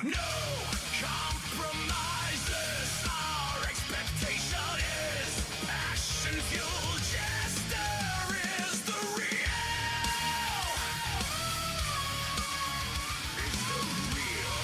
No compromises. Our expectation is passion fueled. Jester is the real. It's the real.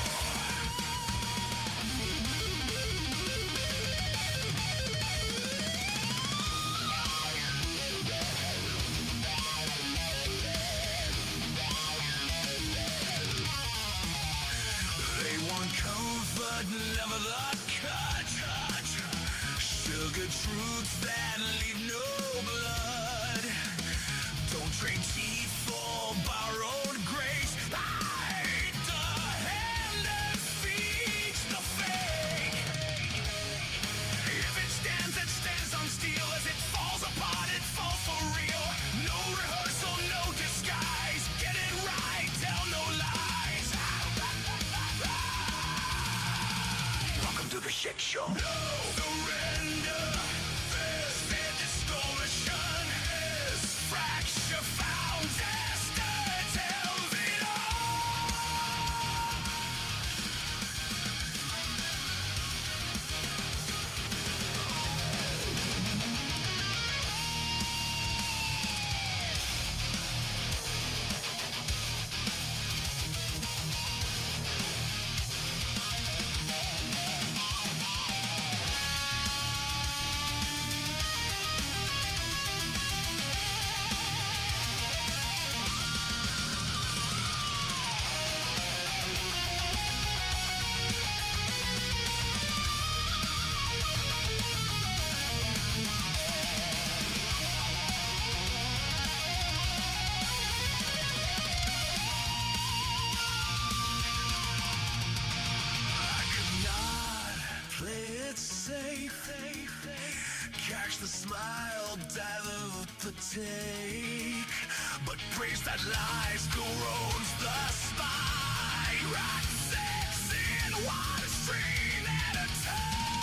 They want comfort, never the cut. Sugar truths that leave no blood. Don't trade teeth for borrowed grace. Hide the hand that feeds the fake. If it stands, it stands on steel. As it falls apart, it falls for real. No rehearsal, no disguise. Get it right, tell no lies. Welcome to the shit show. No surrender. This distortion is fracture found. Jester tells it all. I could not play it safe. Catch the smile, dilute the take. But praise that lies corrodes the spine. Rock six in one stream at a time.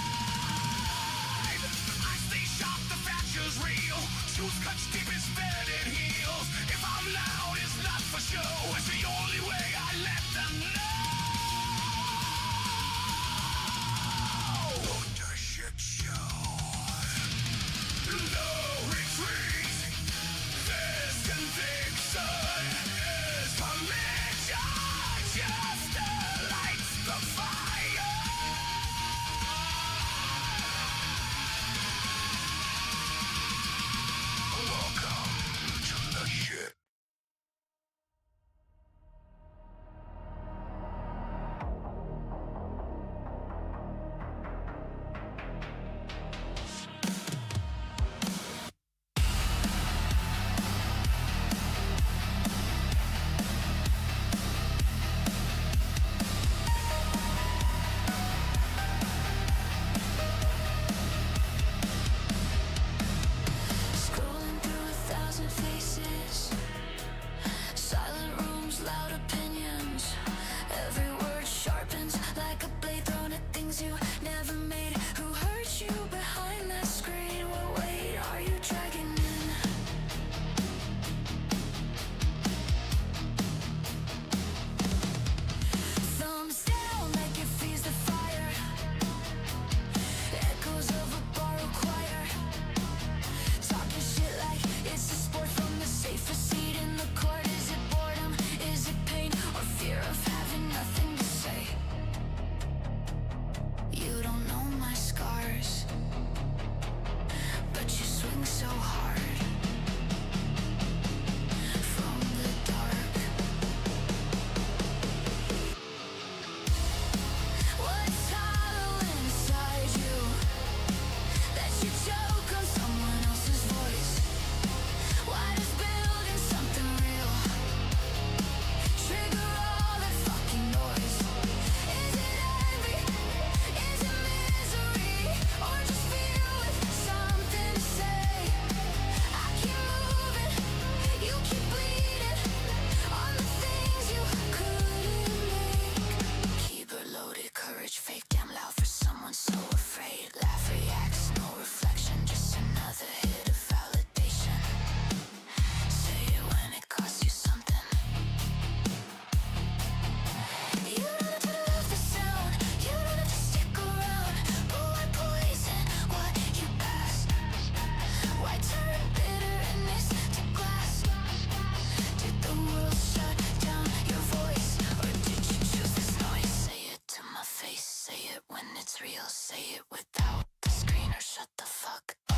I stay sharp, the fracture's real. Truth cuts deep, it's fed in heels. If I'm loud, it's not for show. It's the only way I let them know. The shit show. No retreat. This conviction is permission. Just lights the fire. Welcome to the shit. Scrolling through 1,000 faces, silent rooms, loud opinions. Every word sharpens like a blade thrown at things you never made. Who hurt you behind that screen? What weight are you dragging in? Thumbs down like it feeds the fire. Echoes of a borrowed choir. Talking shit like it's a sport from the safest seat in the court. Is it boredom? Is it pain? Or fear of having nothing to say? You don't know my scars, but you swing so hard from the dark. What's hollow inside you that you choke on someone else's voice? Why does building something real trigger all that fucking noise? Is it envy? Is it misery? Or just fear with something to say? I keep moving, you keep bleeding on the things you couldn't make. Keyboard loaded, courage fake, damn loud for someone so afraid. Laugh reacts, no reflection, just another hit of validation. Say it when it costs you something. You don't have to love the real, say it without the screen or shut the fuck up.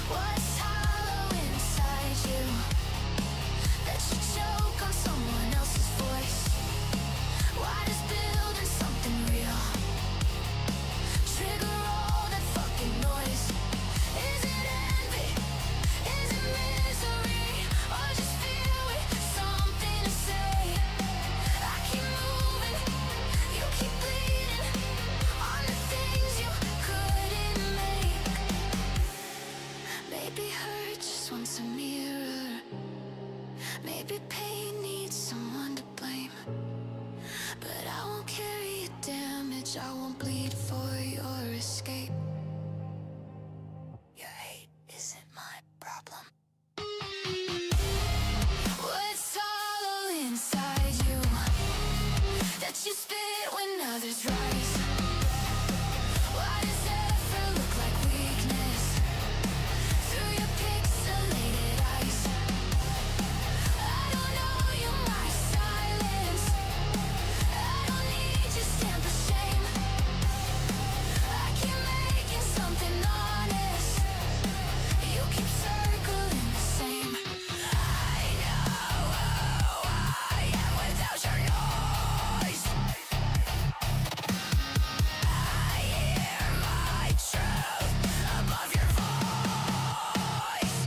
What's hollow inside you that you choke on someone else's voice? Why does building something real trigger all that fucking noise? Is it envy? Is it misery? Or just fear with something to say? I keep moving, you keep bleeding on the things you couldn't make. Maybe hurt just wants a mirror. Maybe pain needs someone to blame. But I won't carry your damage, I won't bleed for your escape. Your hate isn't my problem. What's hollow inside you that you spit when others rise? Why does effort look like weakness through your pixelated eyes? I don't know you, my silence. I don't need your stamp of shame. I keep making something honest. You keep circling the same. I know who I am without your noise. I hear my truth above your voice.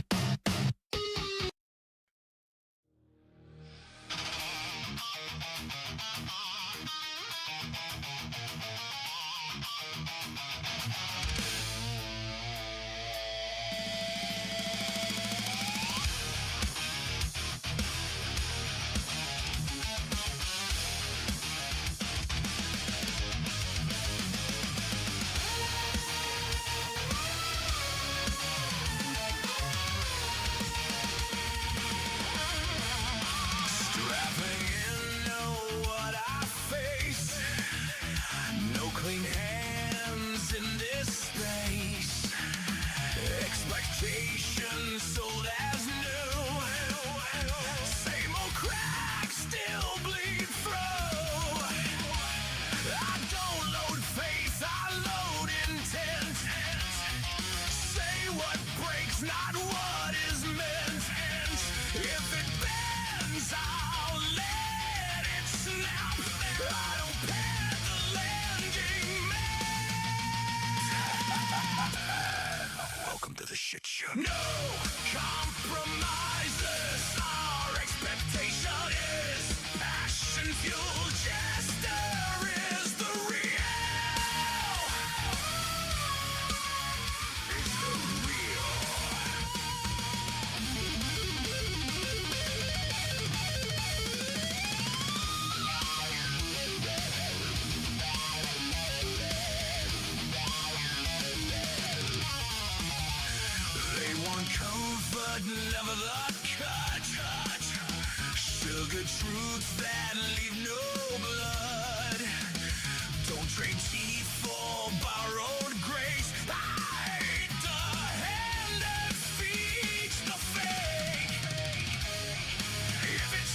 Strapping in, know what I face. No clean hands in this space. Expectations sold as new. Same old cracks still bleed through. I don't load faith, I load intent. Say what breaks, not what is meant. If it bends, I'll let it snap. I don't pad the landing mat. Welcome to the shit show. No compromises. Our expectation is passion fueled. Jester is the real. It's the real. They want comfort, never the cut. Sugar truths that leave no blood. Don't trade teeth for borrowed grace. Hide the hand that feeds the fake. If it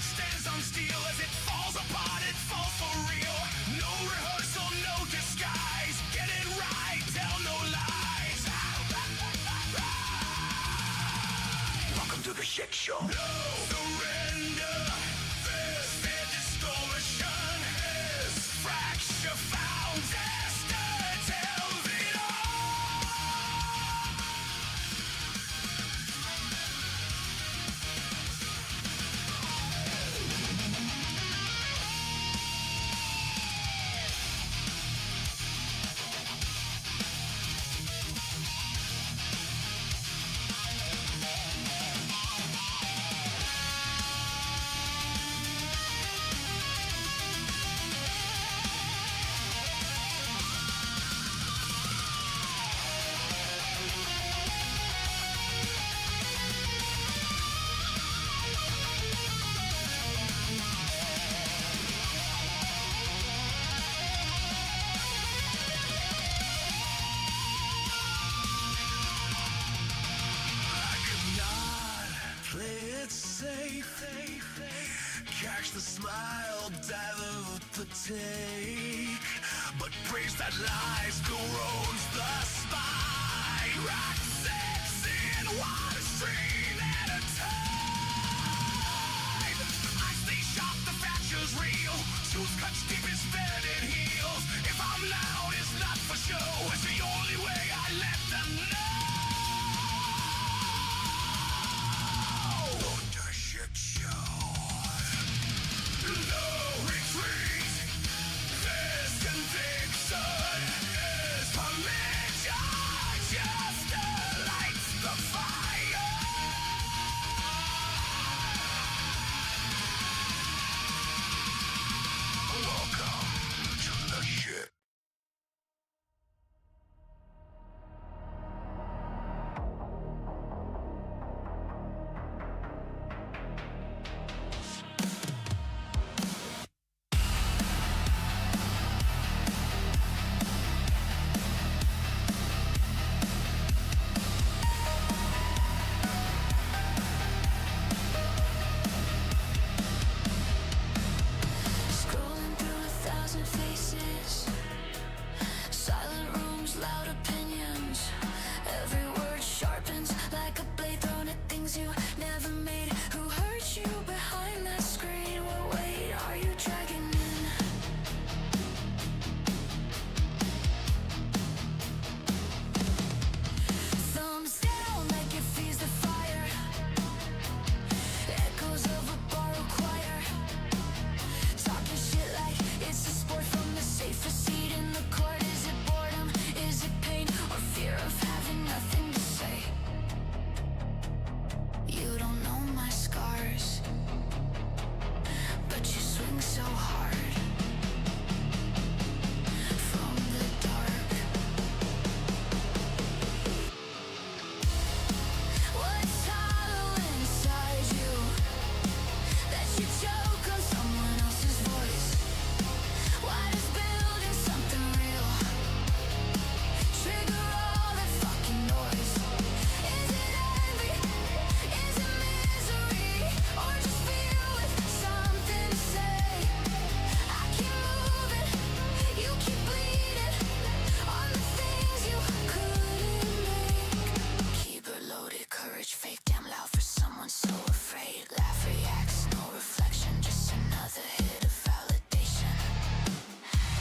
stands on steel. As it falls apart, it falls for real. No rehearsal, no disguise. Get it right, tell no lies. Welcome to the shit show. No surrender. This distortion is fracture found. Tester tells it all. Catch the smile, dilute the take, but praise that lies corrodes the spine. Rock six in one stream at a time. I stay sharp, the fracture's real. Tools cuts deep as fetid heels. If I'm loud, it's not for show. It's the only way I let them know. Under shit show. No retreat. This conviction is permission. Just lights the fire. Welcome to the ship. Scrolling through 1,000 faces, silent rooms, loud opinions. Every word sharpens like a blade thrown at things you never made. Who hurt you behind that screen? What weight are you dragging in? Thumbs down like it feeds the fire. Echoes of a borrowed choir. Talking shit like it's a sport from the safest seat in the court. Is it boredom? Is it pain? Or fear of having nothing to say? You don't know my scars, but you swing so hard from the dark. What's hollow inside you that you choke on someone else's voice? Why does building something real trigger all that fucking noise? Is it envy? Is it misery? Or just fear with something to say? I keep moving, you keep bleeding on the things you couldn't make. Keyboard loaded, courage fake, damn loud for someone so afraid. Laugh reacts, no reflection, just another hit of validation.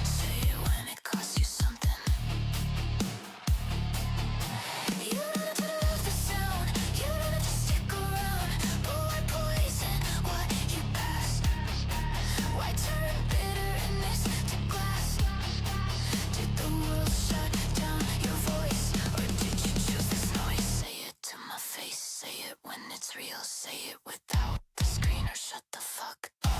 Say it when it costs you something. You don't have to love the sound, you don't have to stick around. But why poison what you pass? Why turn bitterness to glass? Did the world shut down your voice? Or did you choose this noise? Say it to my face, say it when it's real. Say it without the screen or shut the fuck up.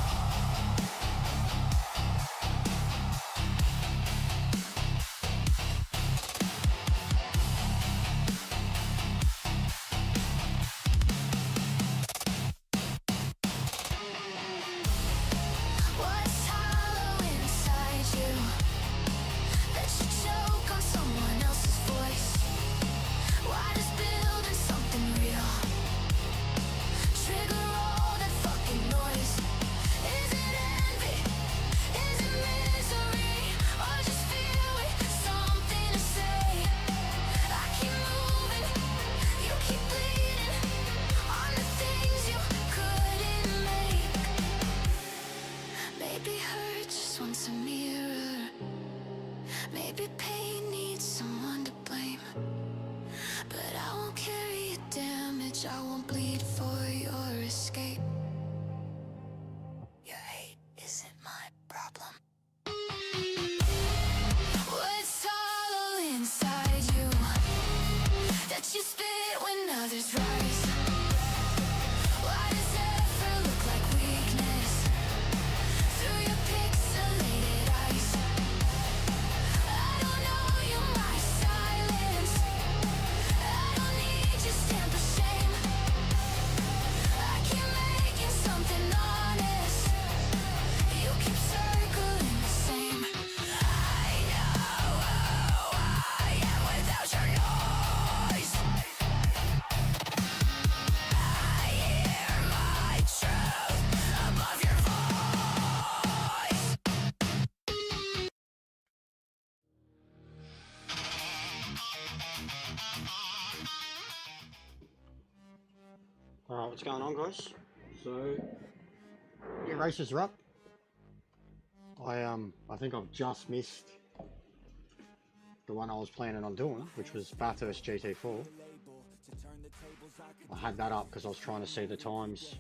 What's hollow inside you that you choke on someone else's voice? Why does building something real trigger all that fucking noise? Is it envy? Is it misery? Or just fear with something to say? I keep moving, you keep bleeding on the things you couldn't make. Maybe hurt just wants a mirror. Maybe pain needs someone to blame. But I won't carry your damage, I won't bleed for your escape. Your hate isn't my problem. What's hollow inside you that you spit when others rise? Why does effort look like weakness through your pixelated eyes? I don't know you myself. What's going on, guys? So, new races are up. I think I've just missed the one I was planning on doing, which was Bathurst GT4. I had that up because I was trying to see the times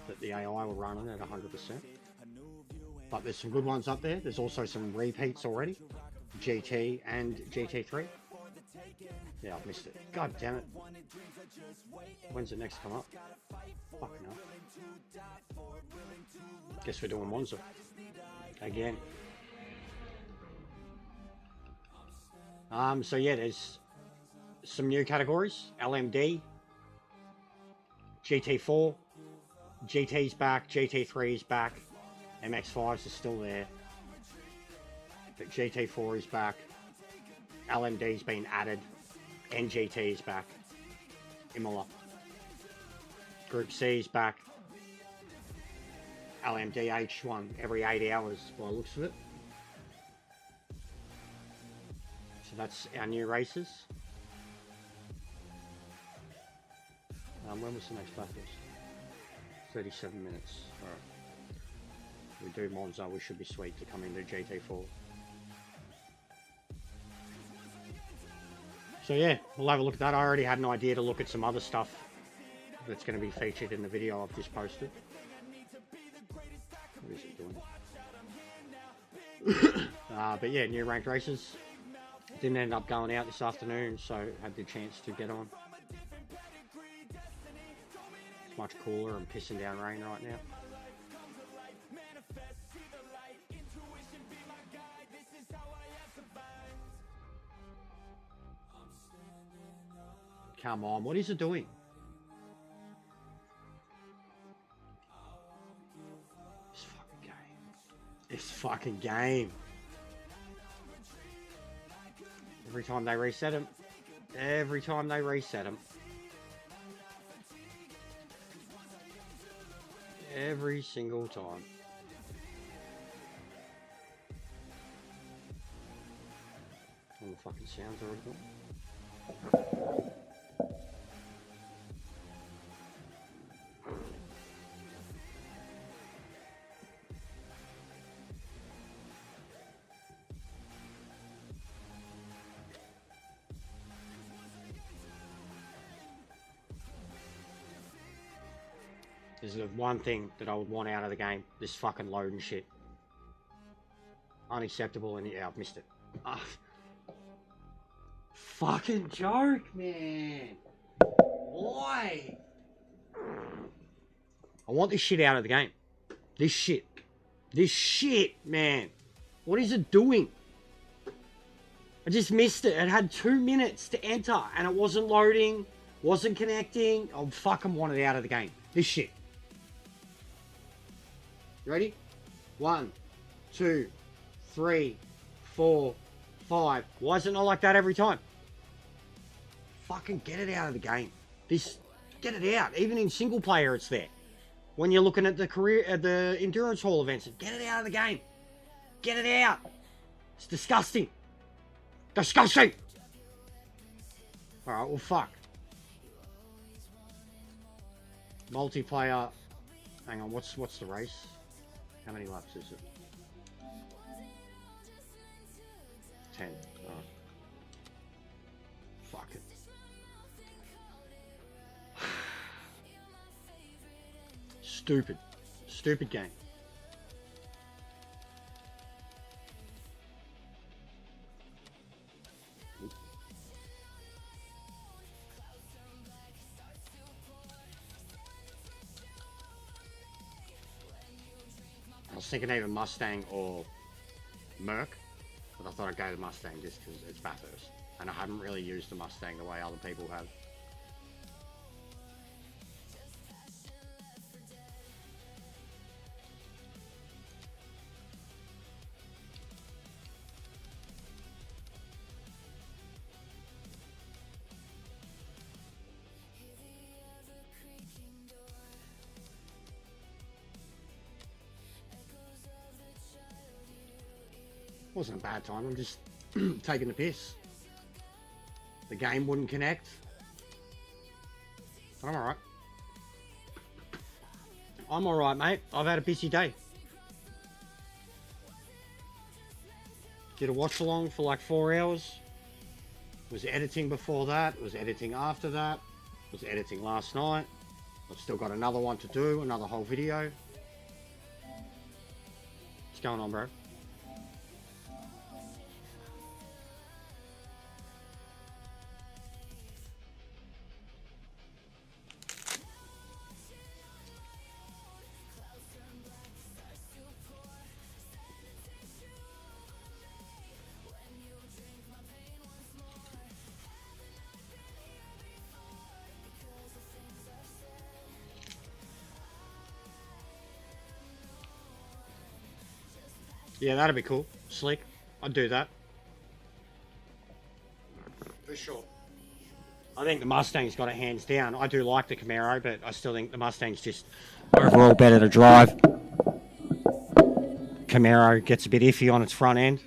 that the AI were running at 100%. But there's some good ones up there. There's also some repeats already, GT and GT3. Yeah, I've missed it. God damn it. When's it next come up? Fucking hell. Guess we're doing Monza. Again. So yeah, there's some new categories. LMD, GT4, GT's back, GT3's back, MX5s are still there, but GT4 is back, LMD's been added, and GT is back. Imola. Group C is back. LMD H1 every 8 hours by the looks of it. So that's our new races. When was the next Bathurst? 37 minutes. Alright. We do Monza, we should be sweet to come into GT4. So yeah, we'll have a look at that. I already had an idea to look at some other stuff that's going to be featured in the video I've just posted. What is it doing? But yeah, new ranked races. Didn't end up going out this afternoon, so had the chance to get on. It's much cooler and pissing down rain right now. Come on, what is it doing? This fucking game. This fucking game. Every time they reset them. Every time they reset them. Every single time. All the fucking sounds already gone. There's the one thing that I would want out of the game. This fucking loading shit. Unacceptable, and yeah, I've missed it. Fucking joke, man. Why? I want this shit out of the game. This shit. This shit, man. What is it doing? I just missed it. It had 2 minutes to enter, and it wasn't loading, wasn't connecting. I fucking want it out of the game. This shit. You ready? 1, 2, 3, 4, 5. Why is it not like that every time? Fucking get it out of the game. Get it out. Even in single player, it's there. When you're looking at the endurance hall events, get it out of the game. Get it out. It's disgusting. Disgusting. All right. Well, fuck. Multiplayer. Hang on. What's the race? How many laps is it? 10. Oh. Fuck it. Stupid. Stupid game. I was thinking either Mustang or Merc, but I thought I'd go to Mustang just because it's Bathurst, and I haven't really used the Mustang the way other people have. Wasn't a bad time, I'm just taking the piss. The game wouldn't connect. I'm alright. I'm alright, mate. I've had a busy day. Did a watch along for like 4 hours. Was editing before that. Was editing after that. Was editing last night. I've still got another one to do, another whole video. What's going on, bro? Yeah, that'd be cool. Slick. I'd do that. For sure. I think the Mustang's got it hands down. I do like the Camaro, but I still think the Mustang's just overall better to drive. Camaro gets a bit iffy on its front end.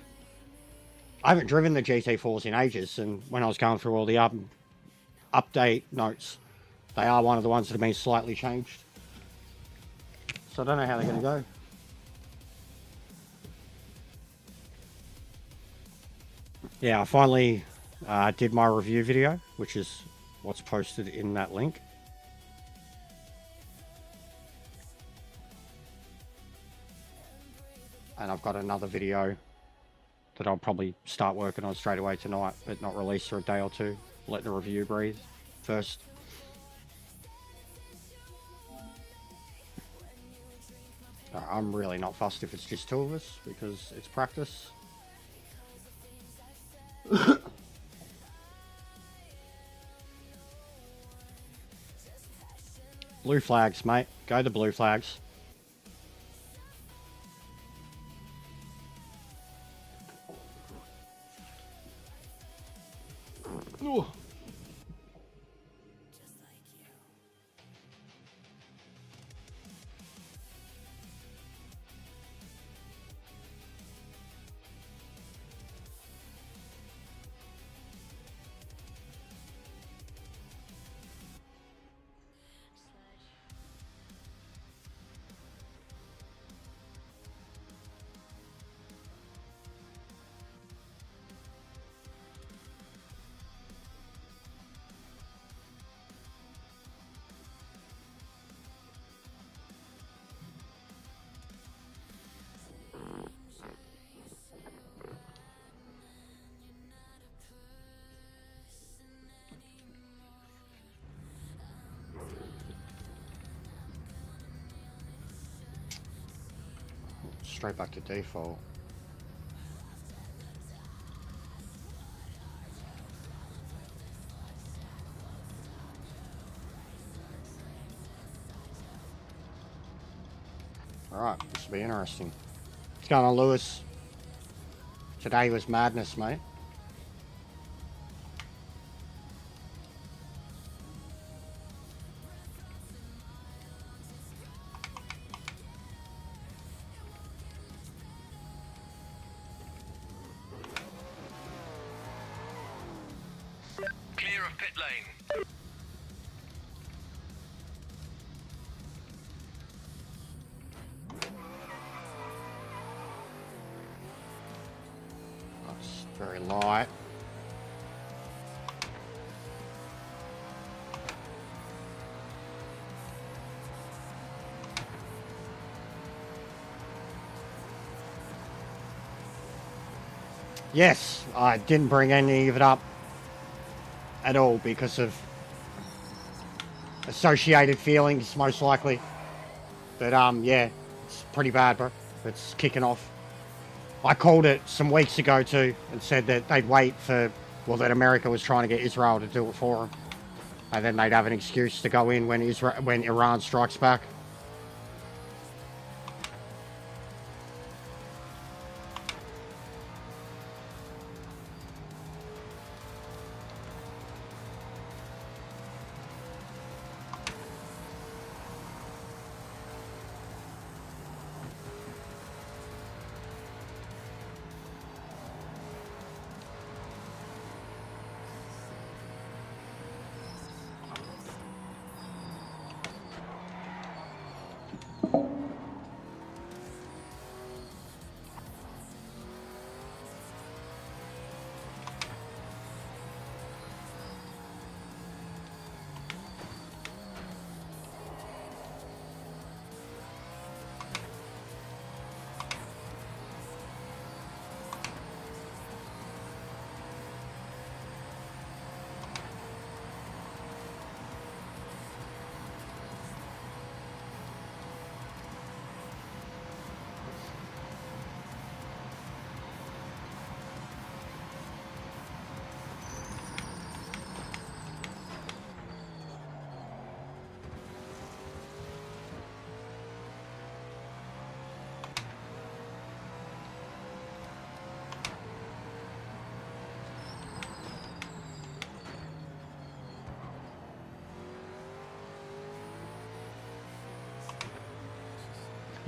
I haven't driven the GT4s in ages, and when I was going through all the update notes, they are one of the ones that have been slightly changed. So I don't know how they're going to go. Yeah, I finally did my review video, which is what's posted in that link. And I've got another video that I'll probably start working on straight away tonight, but not release for a day or two. Let the review breathe first. I'm really not fussed if it's just two of us, because it's practice. Blue flags, mate. Go the blue flags. Ooh. Straight back to default. Alright, this will be interesting. What's going on, Lewis? Today was madness, mate. Clear of pit lane. That's very light. Yes, I didn't bring any of it up at all because of associated feelings, most likely. But yeah, it's pretty bad, bro. It's kicking off. I called it some weeks ago too and said that they'd wait for, well, that America was trying to get Israel to do it for them, and then they'd have an excuse to go in when Iran strikes back.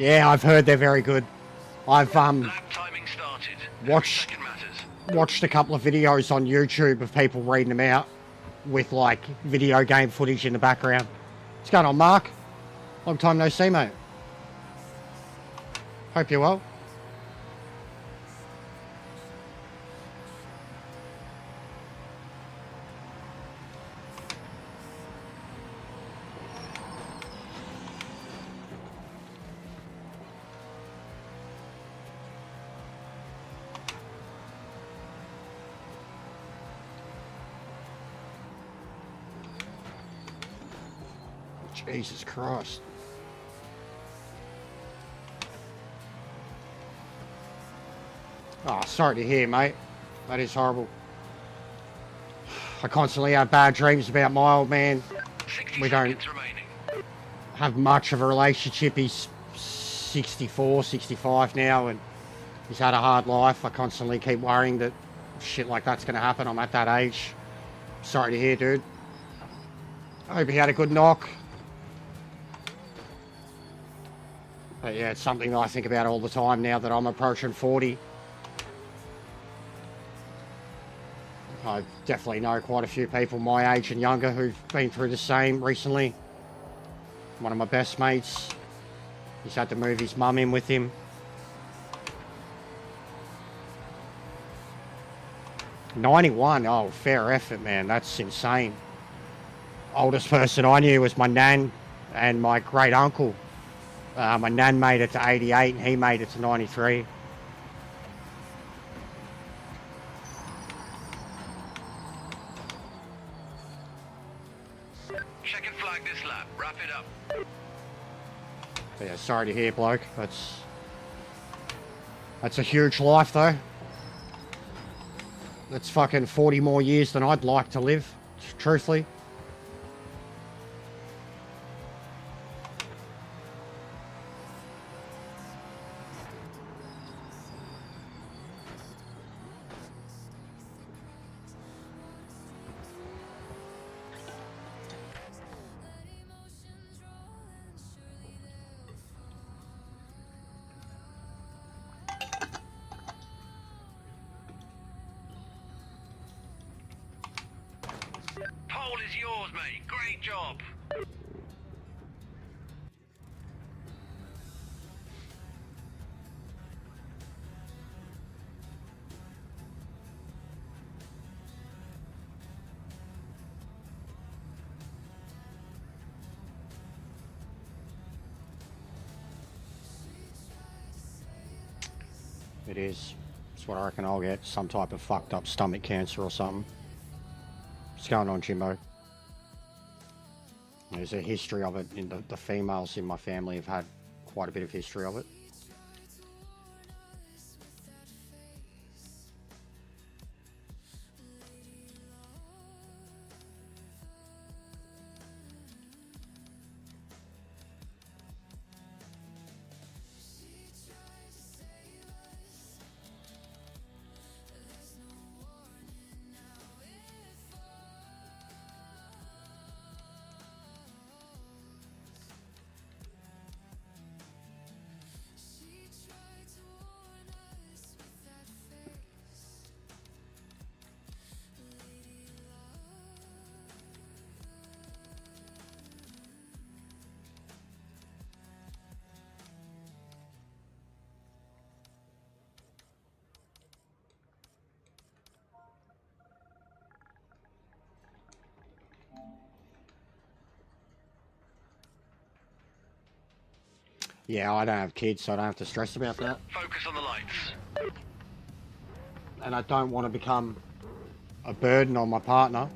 Yeah, I've heard they're very good. I've Lap timing started. watched Every second matters. watched a couple of videos on YouTube of people reading them out with like video game footage in the background. What's going on, Mark? Long time no see, mate. Hope you're well. Jesus Christ. Oh, sorry to hear, mate. That is horrible. I constantly have bad dreams about my old man. 60 We don't seconds remaining. have much of a relationship. He's 64, 65 now, and he's had a hard life. I constantly keep worrying that shit like that's going to happen. I'm at that age. Sorry to hear, dude. I hope he had a good knock. But yeah, it's something that I think about all the time now that I'm approaching 40. I definitely know quite a few people my age and younger who've been through the same recently. One of my best mates, he's had to move his mum in with him. 91, oh, fair effort, man, that's insane. Oldest person I knew was my nan and my great uncle. My nan made it to 88 and he made it to 93. Check and flag this lap. Wrap it up. But yeah, sorry to hear, bloke. That's a huge life, though. That's fucking 40 more years than I'd like to live, truthfully. Pole is yours, mate. Great job. It is. That's what I reckon I'll get. Some type of fucked up stomach cancer or something. What's going on, Jimbo? There's a history of it. In the females in my family have had quite a bit of history of it. Yeah, I don't have kids, so I don't have to stress about that. Focus on the lights. And I don't want to become a burden on my partner.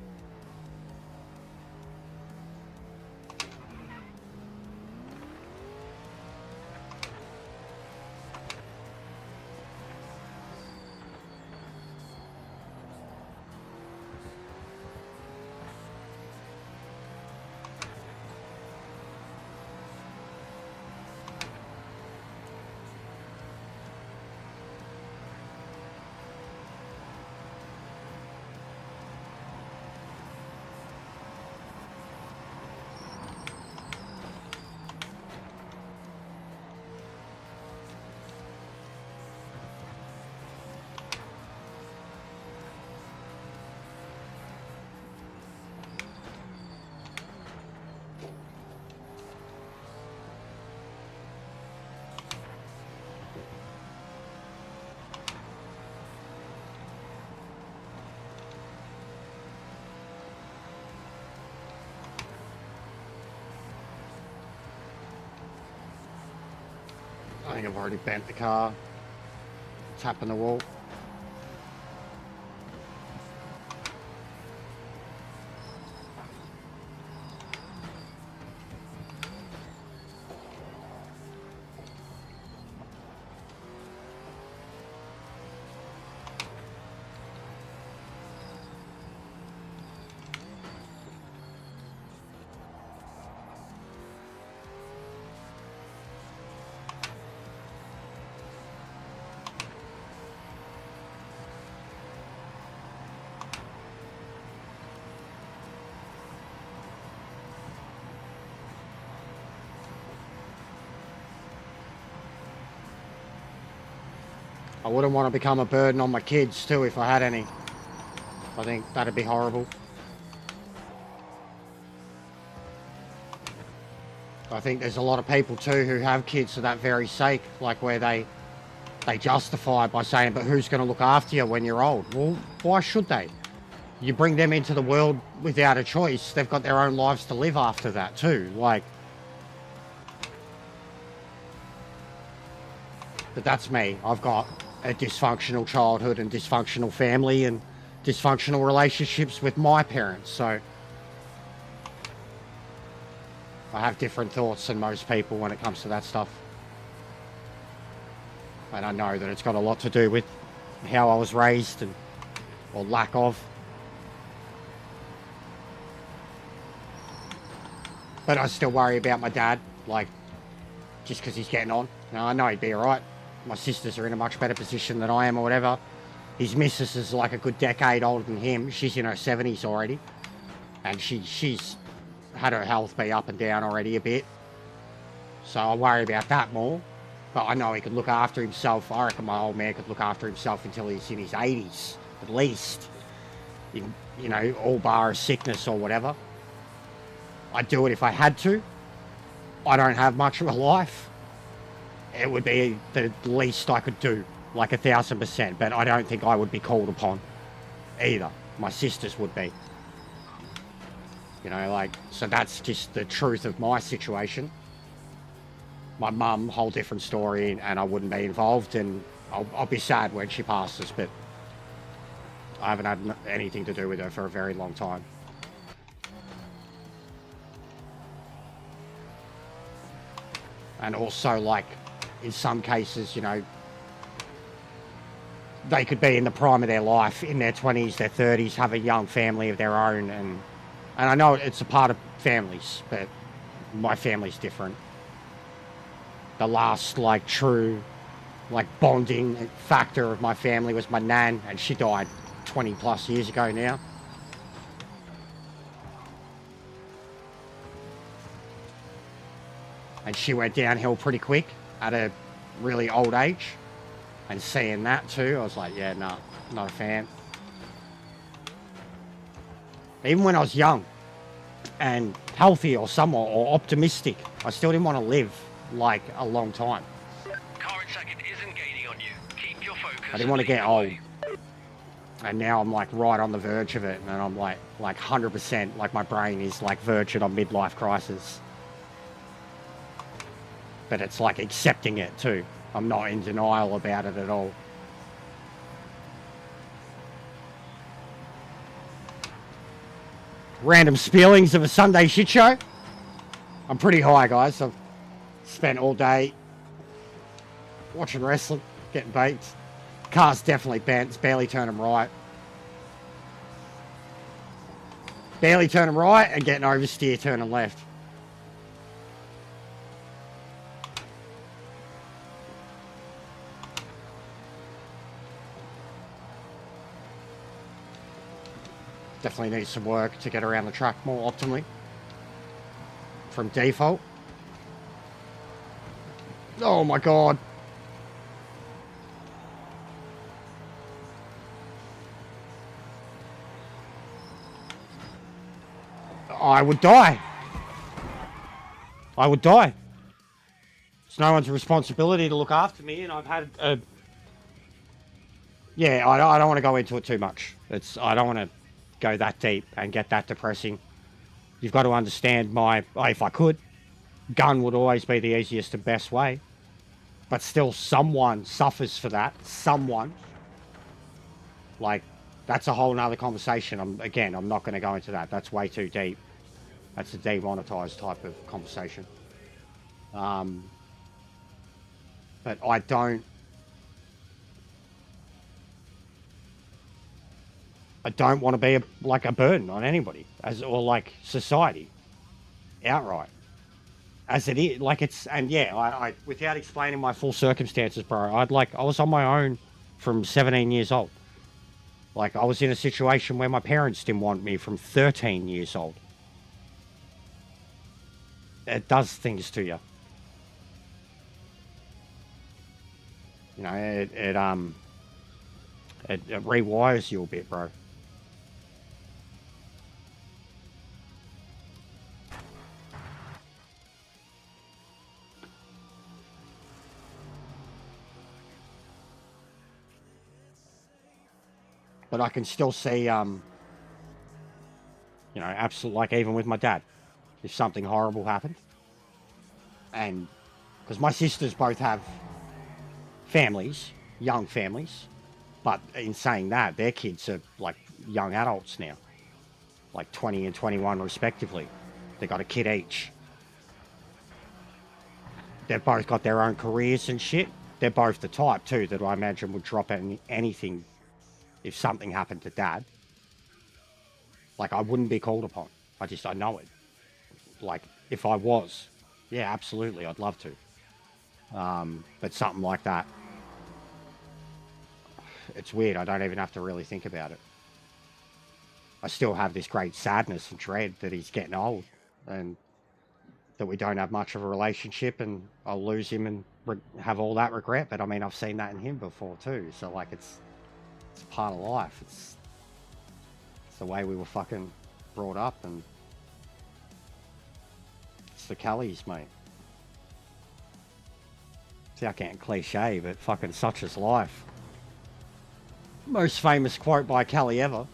think I've already bent the car. Tapping the wall. I wouldn't want to become a burden on my kids too if I had any. I think that'd be horrible. I think there's a lot of people too who have kids for that very sake, like where they justify it by saying, but who's going to look after you when you're old? Well, why should they? You bring them into the world without a choice. They've got their own lives to live after that too. Like, but that's me. I've got a dysfunctional childhood and dysfunctional family and dysfunctional relationships with my parents, so I have different thoughts than most people when it comes to that stuff. And I know that it's got a lot to do with how I was raised and or lack of. But I still worry about my dad, like, just because he's getting on. You know, I know he'd be alright. My sisters are in a much better position than I am or whatever. His missus is like a good decade older than him. She's in her 70s already. And she's had her health be up and down already a bit. So I worry about that more. But I know he could look after himself. I reckon my old man could look after himself until he's in his 80s, at least. In, you know, all bar a sickness or whatever. I'd do it if I had to. I don't have much of a life. It would be the least I could do, like 1,000%, but I don't think I would be called upon either. My sisters would be. You know, like, so that's just the truth of my situation. My mum, whole different story, and I wouldn't be involved, and I'll be sad when she passes, but I haven't had anything to do with her for a very long time. And also, like, in some cases, you know, they could be in the prime of their life, in their 20s, their 30s, have a young family of their own, and I know it's a part of families, but my family's different. The last, like, true, like, bonding factor of my family was my nan, and she died 20 plus years ago now. And she went downhill pretty quick at a really old age. And seeing that too, I was like, yeah, no, not a fan. Even when I was young and healthy or somewhat or optimistic, I still didn't want to live like a long time. Car in second isn't gaining on you. Keep your focus. I didn't want to get old. And now I'm like right on the verge of it, and I'm like 100%, like my brain is like verging on midlife crisis. But it's like accepting it too. I'm not in denial about it at all. Random spillings of a Sunday shit show. I'm pretty high, guys. I've spent all day watching wrestling, getting baked. Car's definitely bent. It's barely turning right. Barely turning right and getting oversteer turning left. Definitely needs some work to get around the track more optimally from default. Oh my god. I would die. I would die. It's no one's responsibility to look after me, and I've had a... Yeah, I don't want to go into it too much. I don't want to go that deep and get that depressing. You've got to understand if I could, gun would always be the easiest and best way. But still, someone suffers for that. Someone. Like, that's a whole nother conversation. I'm not going to go into that. That's way too deep. That's a demonetized type of conversation. But I don't want to be a burden on anybody, or like society, outright, as it is. Like it's, and yeah, I without explaining my full circumstances, bro, I was on my own from 17 years old. Like I was in a situation where my parents didn't want me from 13 years old. It does things to you. You know, it rewires you a bit, bro. But I can still see, you know, absolutely, like even with my dad, if something horrible happened, and because my sisters both have families, young families, but in saying that, their kids are like young adults now, like 20 and 21 respectively. They got a kid each. They've both got their own careers and shit. They're both the type too that I imagine would drop anything if something happened to dad. Like I wouldn't be called upon. I know it. Like if I was, yeah, absolutely, I'd love to. But something like that, it's weird. I don't even have to really think about it. I still have this great sadness and dread that he's getting old and that we don't have much of a relationship and I'll lose him and have all that regret. But I mean, I've seen that in him before too. So like, it's part of life. It's the way we were fucking brought up, and it's the Kellys, mate. See, I can't cliche, but fucking such is life. Most famous quote by Kelly ever.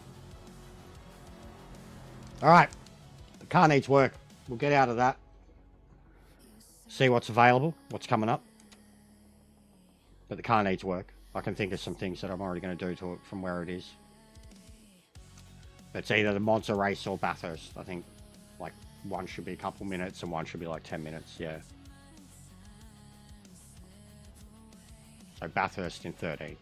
Alright. The car needs work. We'll get out of that. See what's available, what's coming up. But the car needs work. I can think of some things that I'm already going to do to it from where it is. It's either the Monza race or Bathurst. I think like one should be a couple minutes and one should be like 10 minutes, yeah. So Bathurst in 13.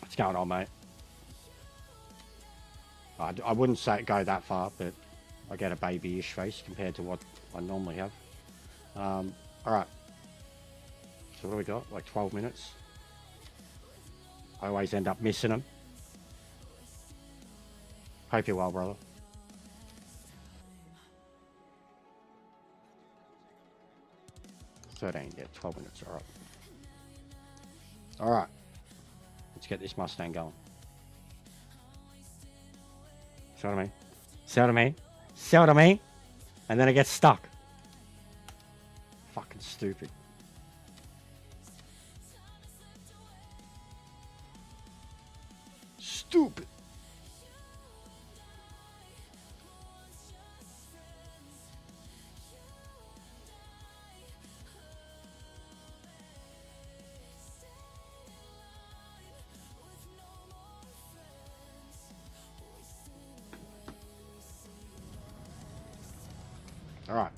What's going on, mate? I wouldn't say go that far, but I get a babyish face compared to what I normally have. Alright. So what do we got? Like 12 minutes. I always end up missing them. Hope you're well, brother. Yeah, 12 minutes, alright. Alright. Let's get this Mustang going. See what I mean? See what I mean? See what I mean? And then it gets stuck. Fucking stupid. Stupid. All right.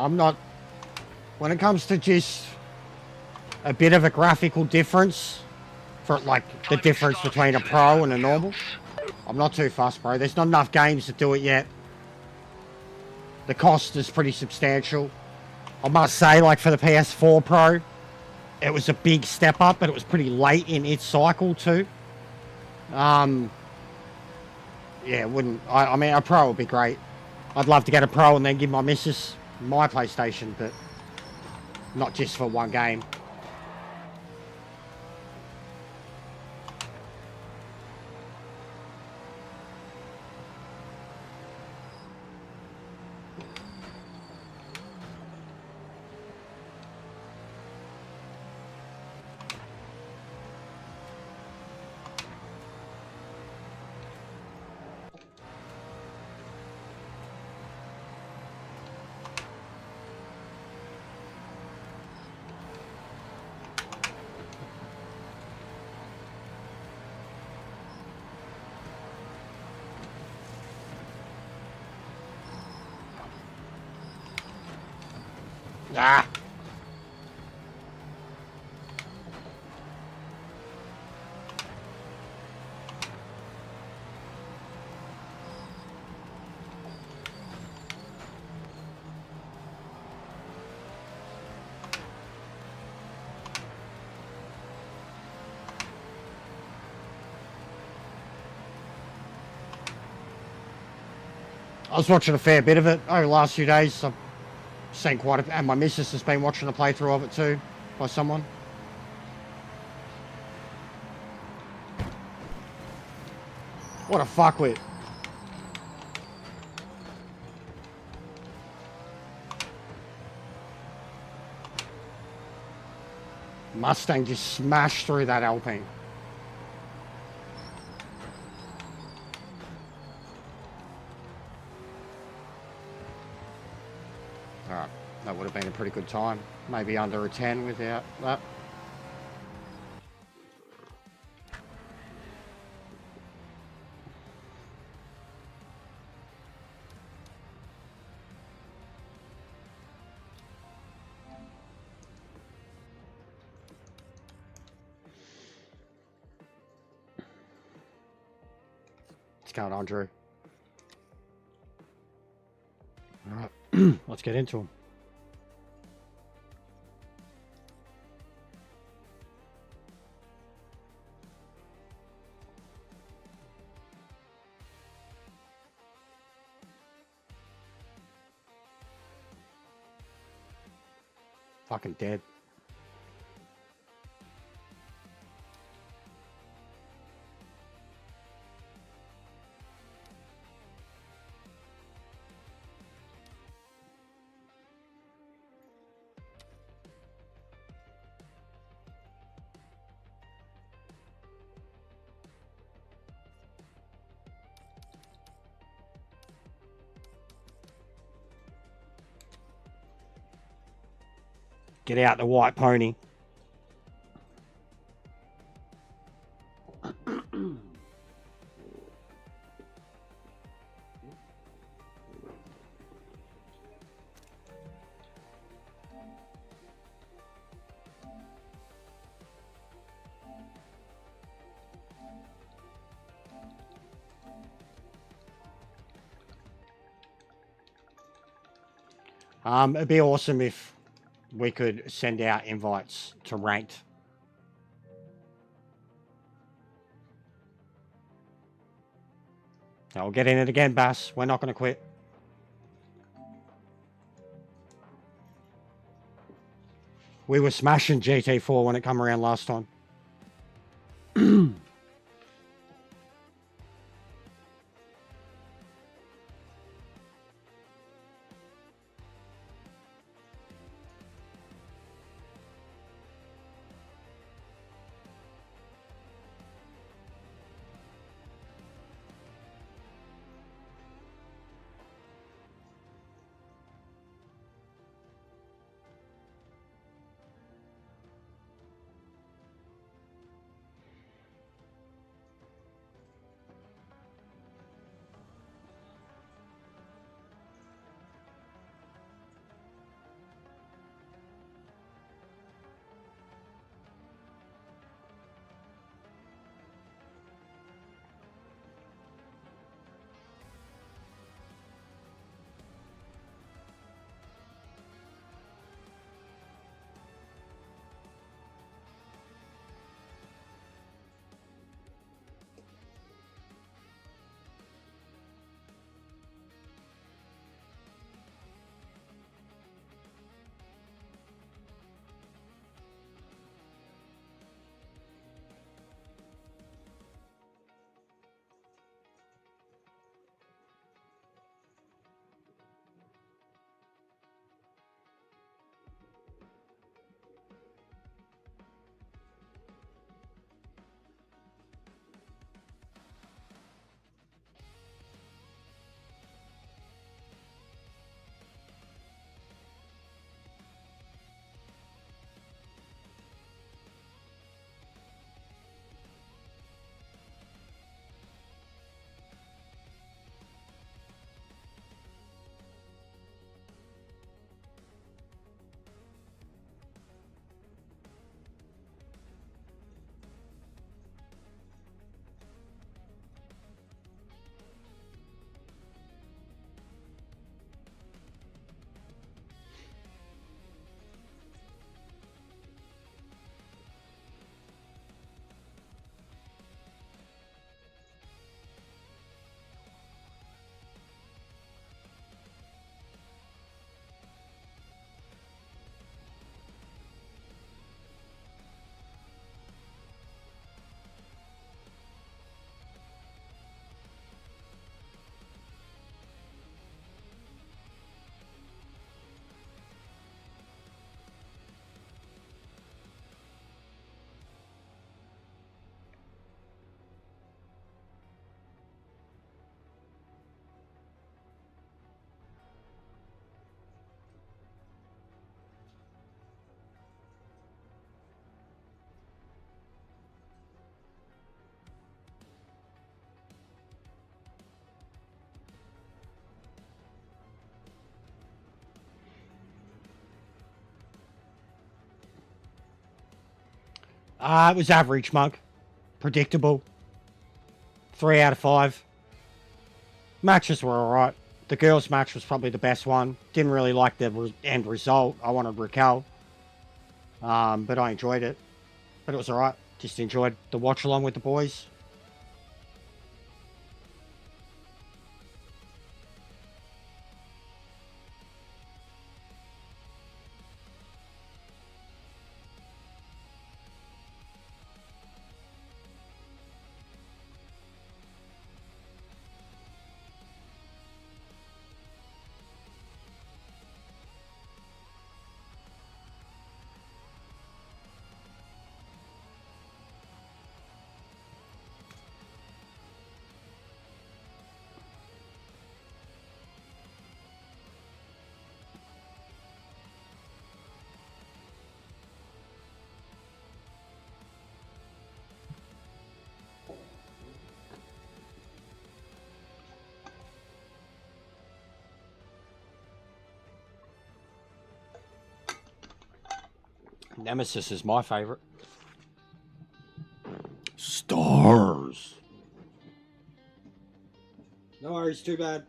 I'm not... When it comes to just a bit of a graphical difference, for like the difference between a pro and a normal, I'm not too fussed, bro. There's not enough games to do it yet. The cost is pretty substantial. I must say, like for the PS4 Pro, it was a big step up, but it was pretty late in its cycle too. Yeah, wouldn't... I mean, a Pro would be great. I'd love to get a Pro and then give my missus my PlayStation, but not just for one game. Ah! I was watching a fair bit of it over the last few days. I've seen quite a... And my missus has been watching a playthrough of it too, by someone. What a fuckwit. Mustang just smashed through that Alpine. Alright, that would have been a pretty good time. Maybe under a 10 without that. What's going on, Drew? Alright, let's get into them. Fucking dead. Get out the white pony. It'd be awesome if we could send out invites to ranked. I'll get in it again, Bass. We're not going to quit. We were smashing GT4 when it come around last time. It was average, Mug. Predictable. 3 out of 5. Matches were alright. The girls' match was probably the best one. Didn't really like the end result. I wanted Raquel. But I enjoyed it. But it was alright. Just enjoyed the watch along with the boys. Nemesis is my favorite. Stars. No worries, too bad.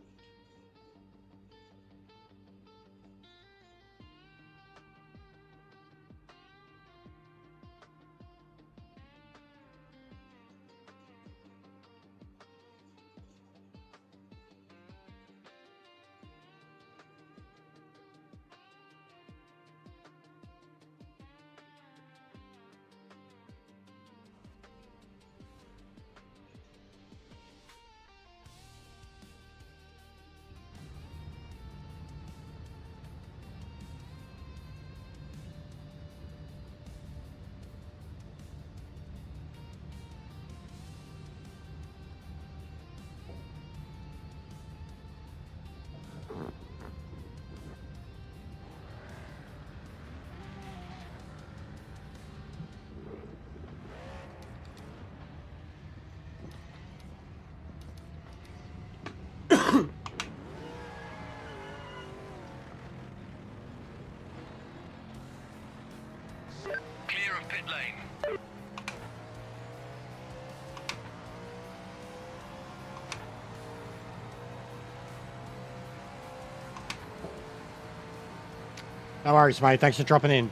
Clear of pit lane. No worries, mate. Thanks for dropping in.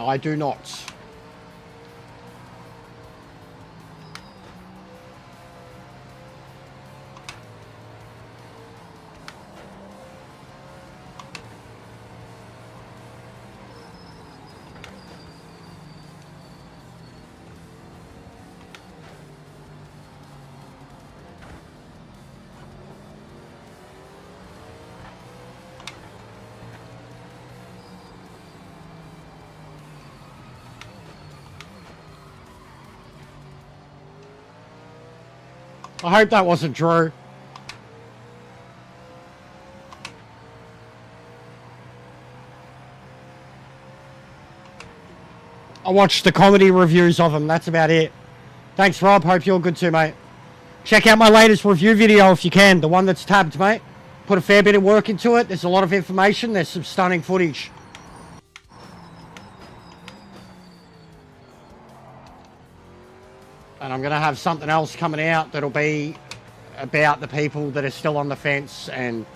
I do not. I hope that wasn't Drew. I watched the comedy reviews of them. That's about it. Thanks, Rob. Hope you're good too, mate. Check out my latest review video if you can. The one that's tabbed, mate. Put a fair bit of work into it. There's a lot of information. There's some stunning footage. And I'm going to have something else coming out that'll be about the people that are still on the fence and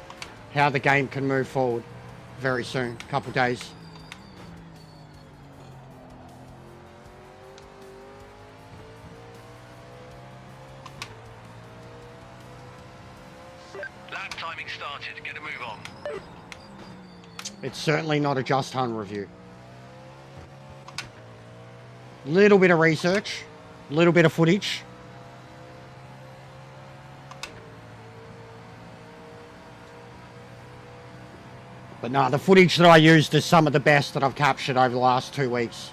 how the game can move forward very soon. A couple of days. Lap timing started. Get a move on. It's certainly not a Just Hun review. Little bit of research. Little bit of footage. But no, the footage that I used is some of the best that I've captured over the last 2 weeks.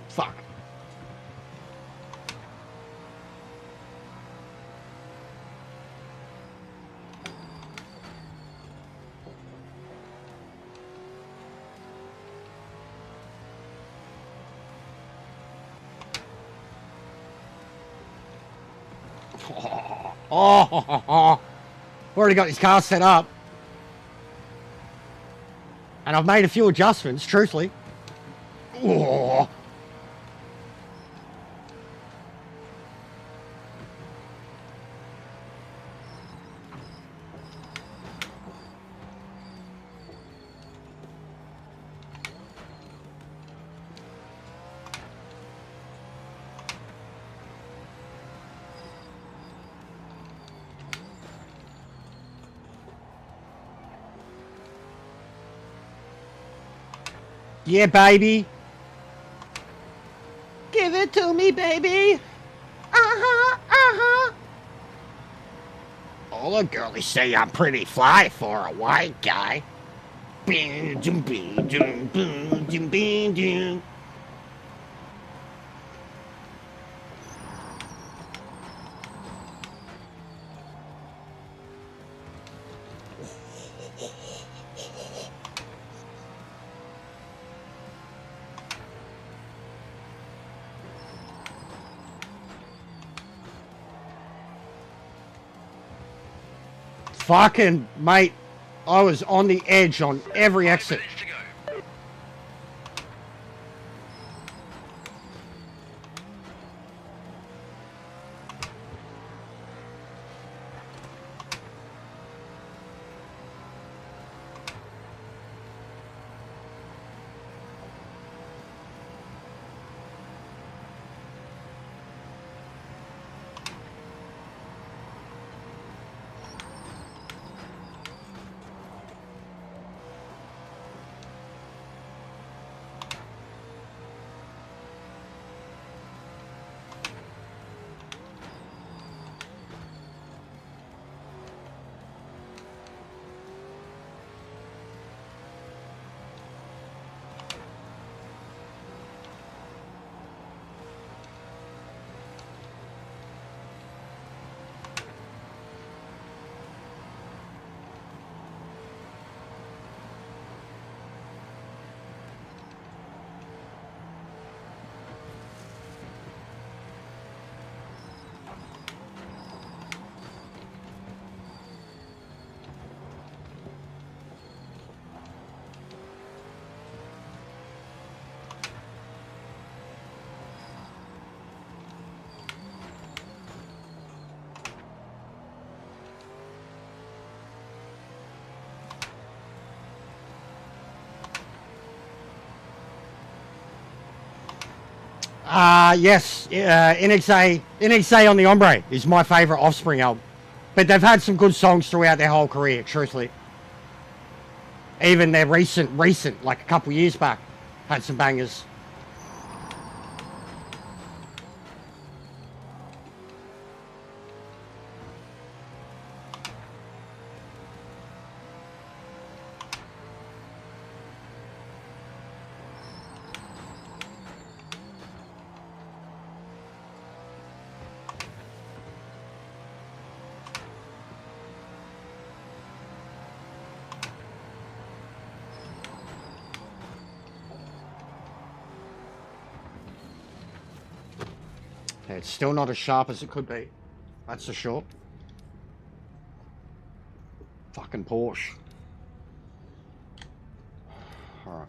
Fuck. Oh, already got this car set up. And I've made a few adjustments, truthfully. Oh. Yeah, baby. Give it to me, baby. Uh-huh, uh-huh. All the girlies say I'm pretty fly for a white guy. Bing, doom, bing, doom, boom, doom, bing, doom. Fucking, mate, I was on the edge on every exit. 5 minutes to go. Yes, NXA on the Ombre is my favourite Offspring album. But they've had some good songs throughout their whole career, truthfully. Even their recent, like a couple years back, had some bangers. Yeah, it's still not as sharp as it could be. That's for sure. Fucking Porsche. Alright.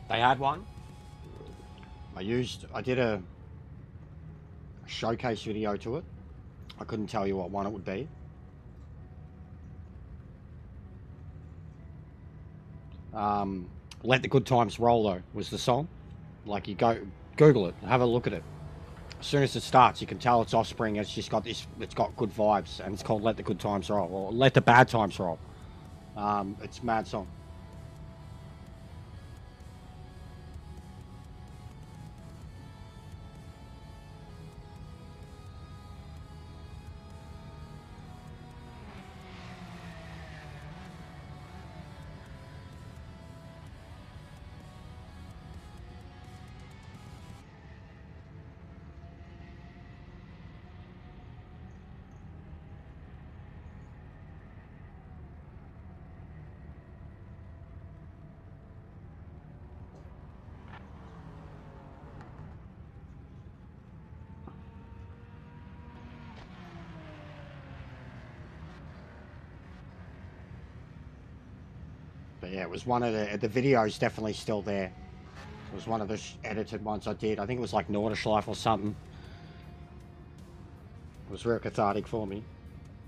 They had one. I did a showcase video to it. I couldn't tell you what one it would be. Let the Good Times Roll, though, was the song. Like, you go Google it, have a look at it. As soon as it starts, you can tell it's Offspring. It's just got this, it's got good vibes, and it's called Let the Good Times Roll, or Let the Bad Times Roll. It's a mad song. But yeah, it was one of the video's definitely still there. It was one of the edited ones I did. I think it was like Nordishlife or something. It was real cathartic for me.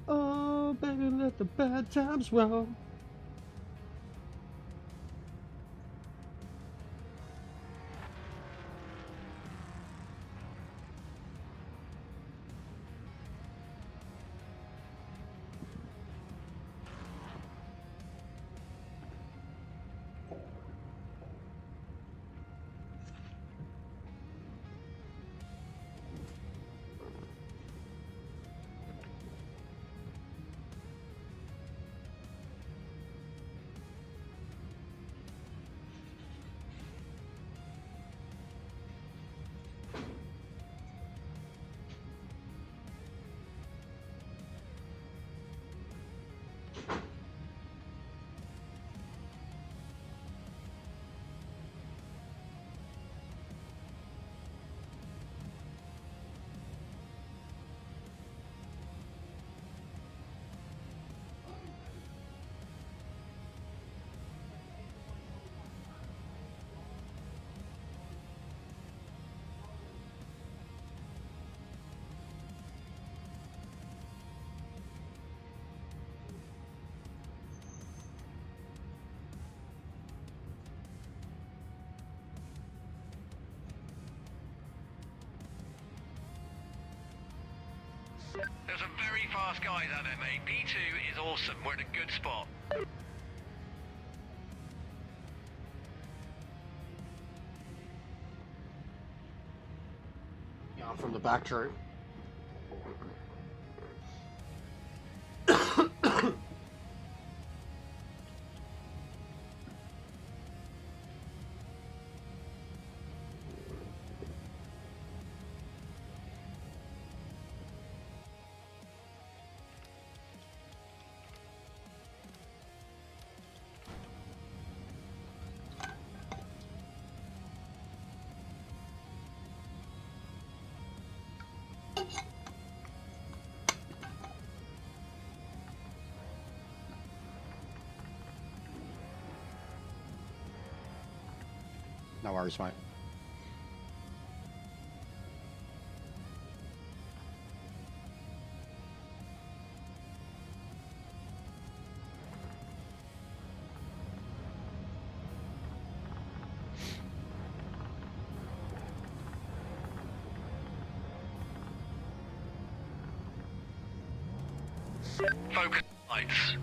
Oh, baby, let the bad times roll. There's some very fast guys out there, mate. P2 is awesome. We're in a good spot. Yeah, I'm from the back, Drew. No worries, mate. Focus lights.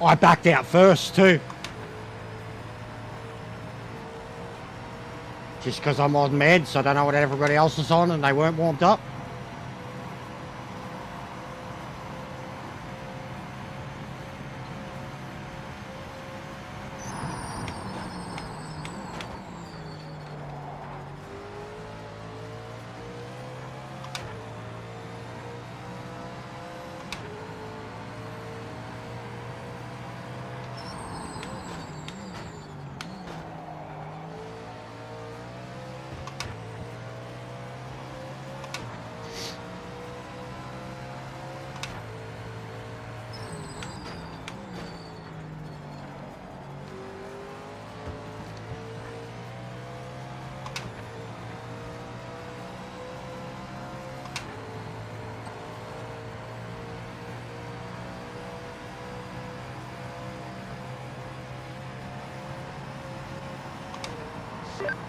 I backed out first too. Just because I'm on meds, I don't know what everybody else is on and they weren't warmed up.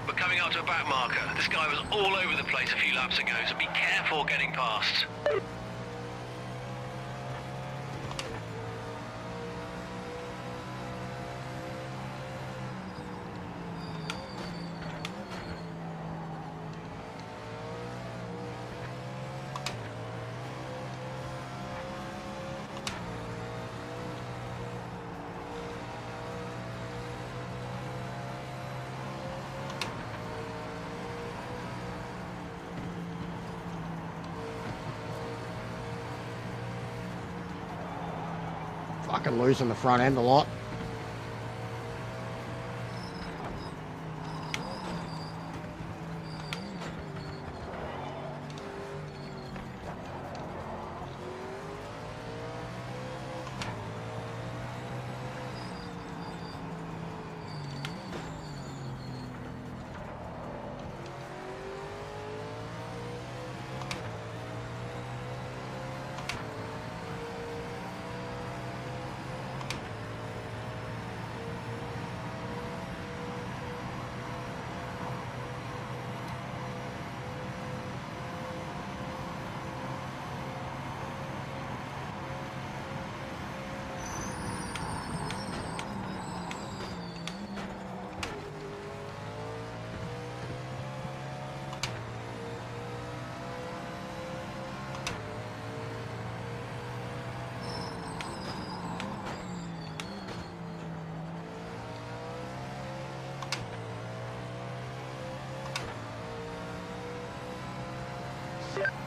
We're coming up to a back marker. This guy was all over the place a few laps ago, so be careful getting past. Fucking losing the front end a lot.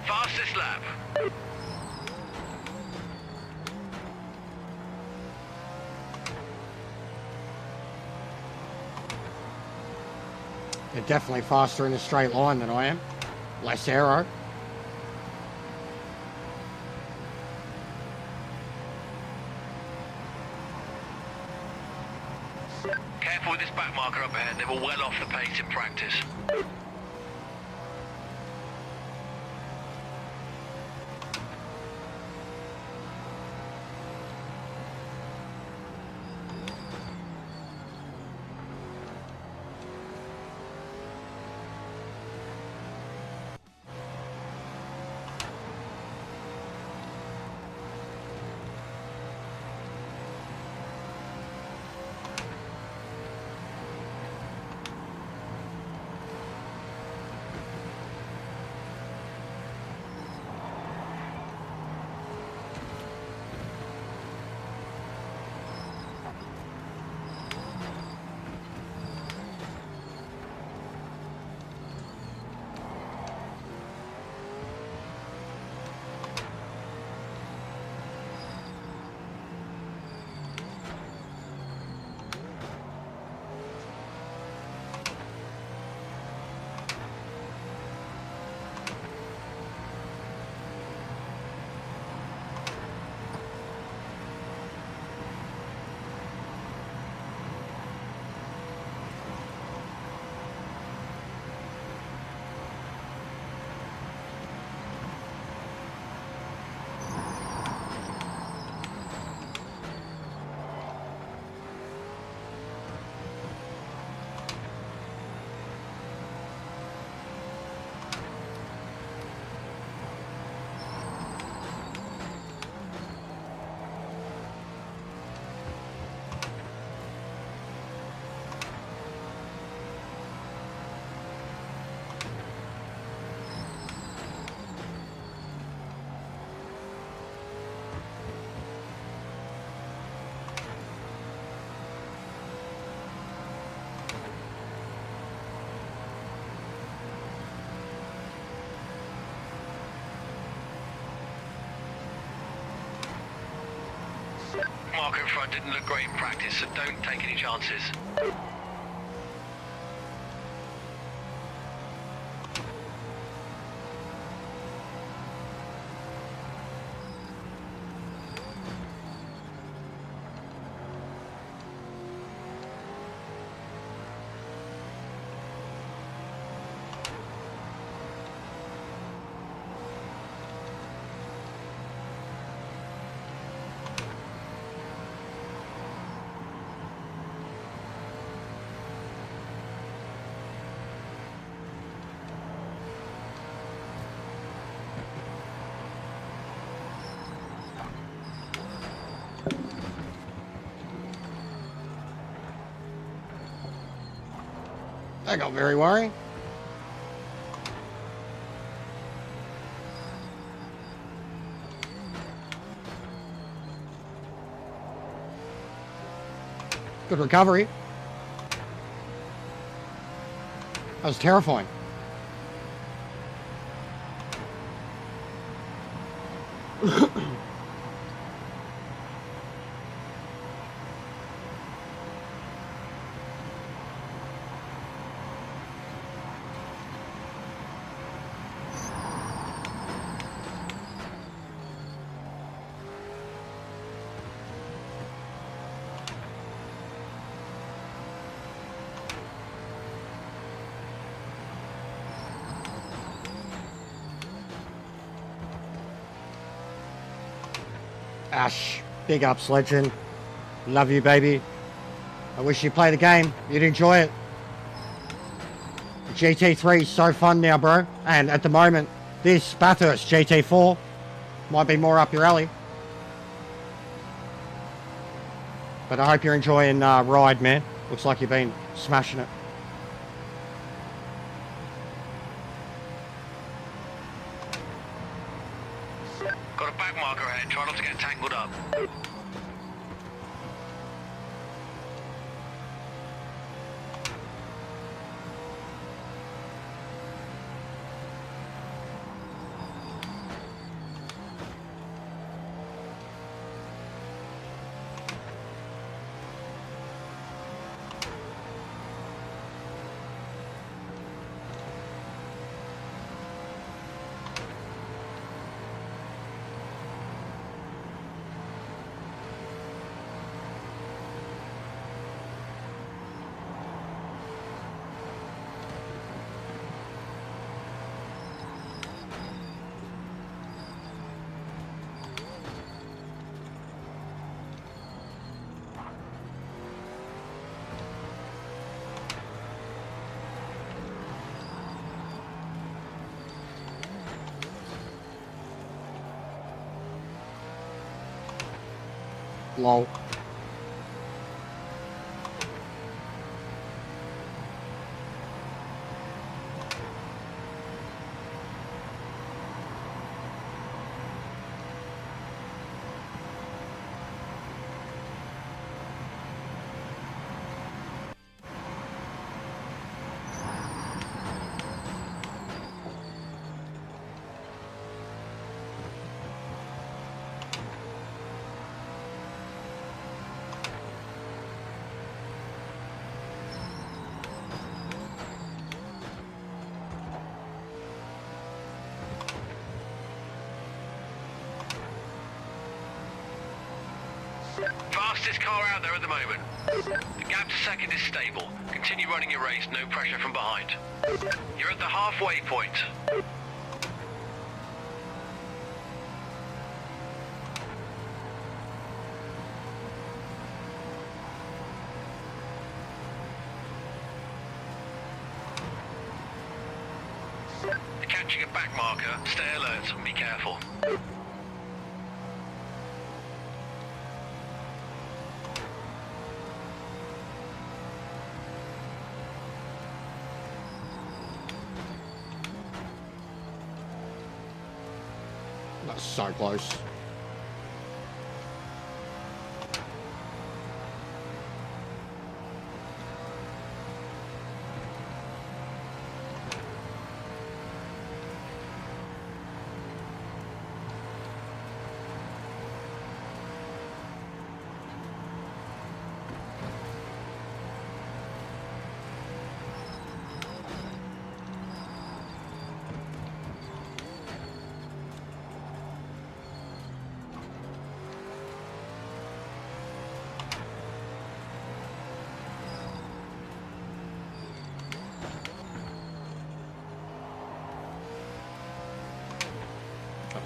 Fastest lap. They're definitely faster in a straight line than I am. Less aero. Careful with this back marker up ahead. They were well off the pace in practice. Marker in front didn't look great in practice, so don't take any chances. That got very worrying. Good recovery. That was terrifying. Ash, big ups, legend. Love you, baby. I wish you'd play the game. You'd enjoy it. GT3 is so fun now, bro. And at the moment, this Bathurst GT4 might be more up your alley. But I hope you're enjoying Ride, man. Looks like you've been smashing it. Got a back marker ahead, try not to get tangled up. Lol. Fastest car out there at the moment. The gap to second is stable. Continue running your race, no pressure from behind. You're at the halfway point. You're catching a back marker. Stay alert and be careful. That's so close.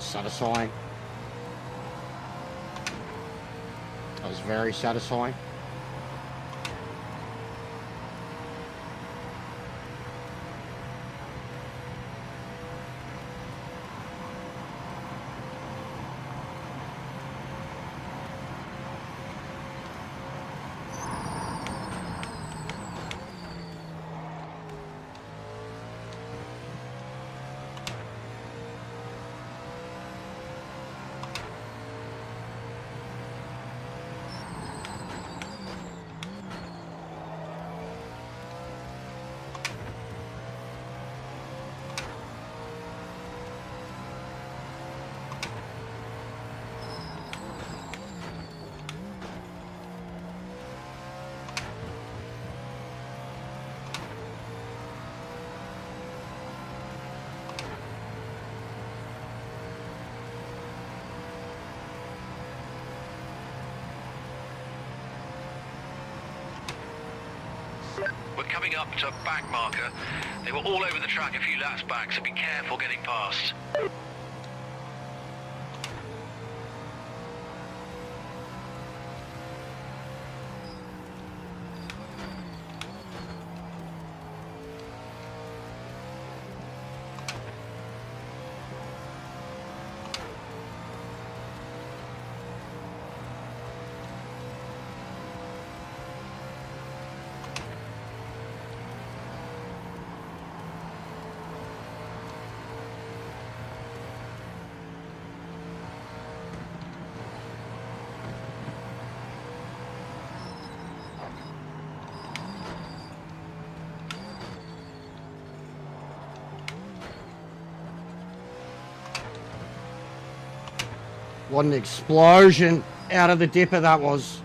Satisfying. That was very satisfying. We're coming up to a back marker. They were all over the track a few laps back, so be careful getting past. What an explosion out of the dipper that was.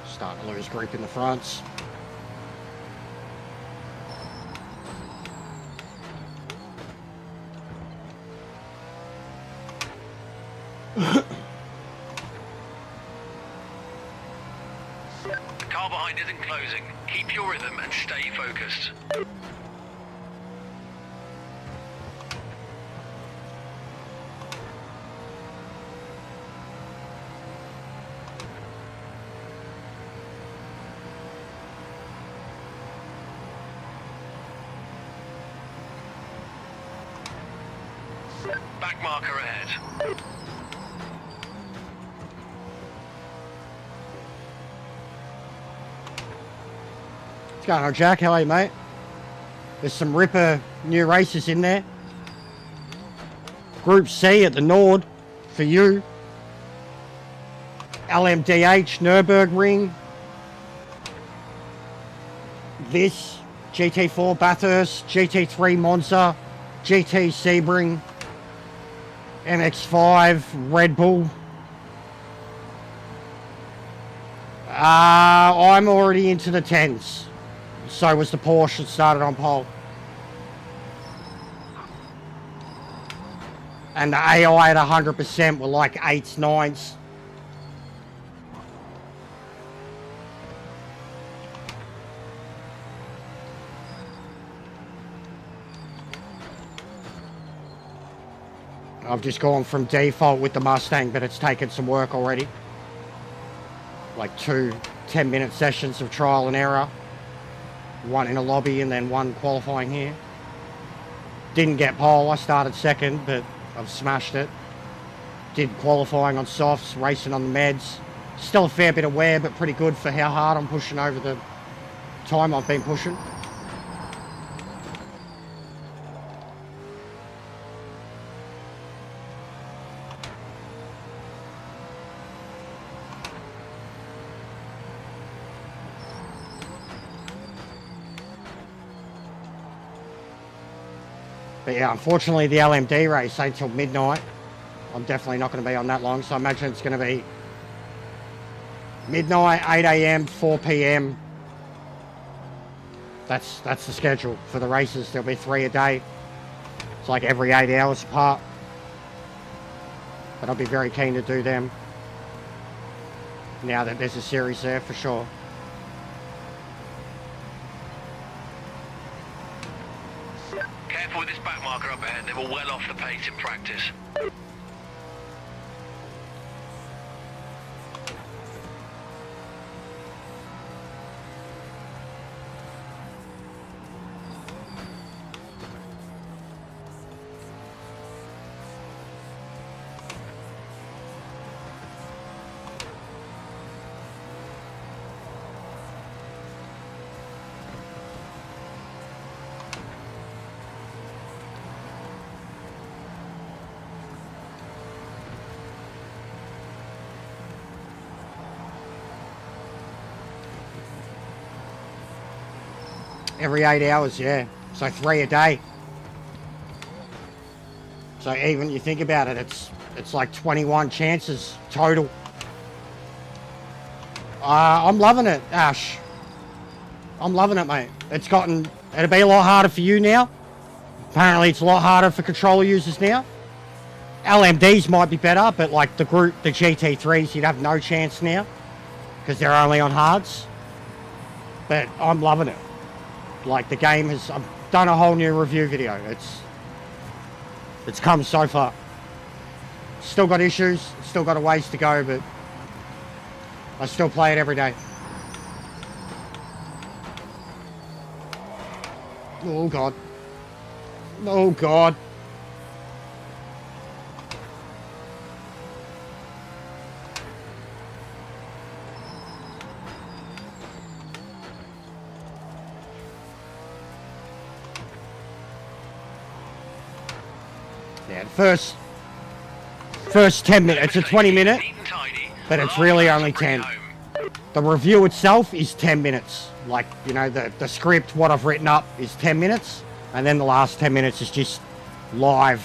Starting to lose grip in the fronts. The car behind isn't closing. Keep your rhythm and stay focused. Back marker ahead. What's going on, Jack? How are you, mate? There's some ripper new races in there. Group C at the Nord for you. LMDH Nürburgring. This GT4 Bathurst, GT3 Monza, GT Sebring, MX5 Red Bull. I'm already into the 10s. So was the Porsche that started on pole. And the AI at 100% were like 8s, 9s. I've just gone from default with the Mustang, but it's taken some work already. Like 2 10-minute sessions of trial and error. One in a lobby and then one qualifying here. Didn't get pole, I started second, but I've smashed it. Did qualifying on softs, racing on the meds. Still a fair bit of wear, but pretty good for how hard I'm pushing over the time I've been pushing. But yeah, unfortunately the LMD race ain't till midnight. I'm definitely not going to be on that long, so I imagine it's going to be midnight, 8 AM, 4 PM. That's the schedule for the races. There'll be 3 a day. It's like every 8 hours apart. But I'll be very keen to do them now that there's a series there for sure. Careful with this back marker up ahead. They were well off the pace in practice. Every 8 hours, yeah. So 3 a day. So even you think about it, it's like 21 chances total. I'm loving it, Ash. I'm loving it, mate. It'll be a lot harder for you now. Apparently it's a lot harder for controller users now. LMDs might be better, but like the GT3s, you'd have no chance now because they're only on hards. But I'm loving it. Like the game I've done a whole new review video. It's come so far. Still got issues, still got a ways to go, but I still play it every day. Oh God. Oh God. Yeah, first 10 minutes, it's a 20 minute, but it's really only 10. The review itself is 10 minutes. Like, you know, the script, what I've written up is 10 minutes, and then the last 10 minutes is just live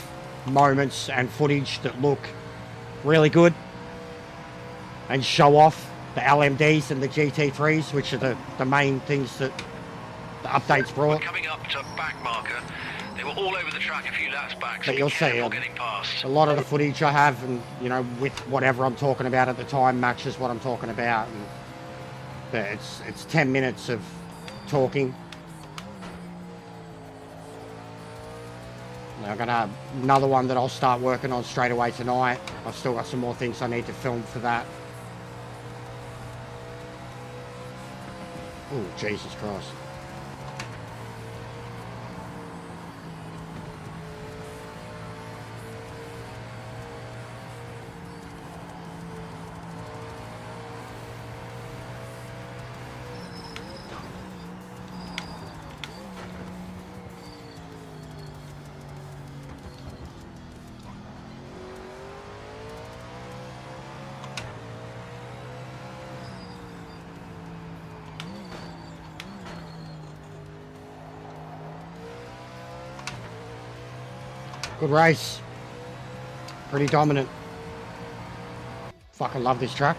moments and footage that look really good and show off the LMDs and the GT3s, which are the main things that the updates brought. We're coming up to back marker. They were all over the track a few laps back, so But you'll see getting past. a lot of the footage I have, and you know, with whatever I'm talking about at the time matches what I'm talking about. But it's 10 minutes of talking. Now I've got another one that I'll start working on straight away tonight. I've still got some more things I need to film for that. Oh, Jesus Christ. Good race. Pretty dominant. Fucking love this track.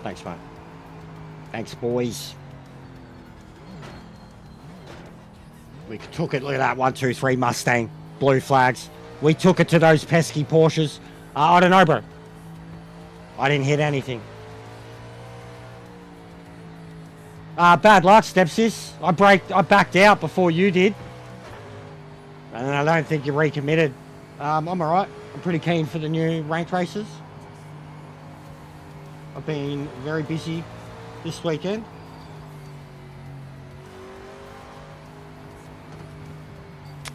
Thanks, mate. Thanks, boys. We took it. Look at that. 1, 2, 3 Mustang. Blue flags. We took it to those pesky Porsches. I don't know, bro. I didn't hit anything. Bad luck, stepsis. I backed out before you did. And I don't think you recommitted. I'm alright. I'm pretty keen for the new ranked races. I've been very busy this weekend.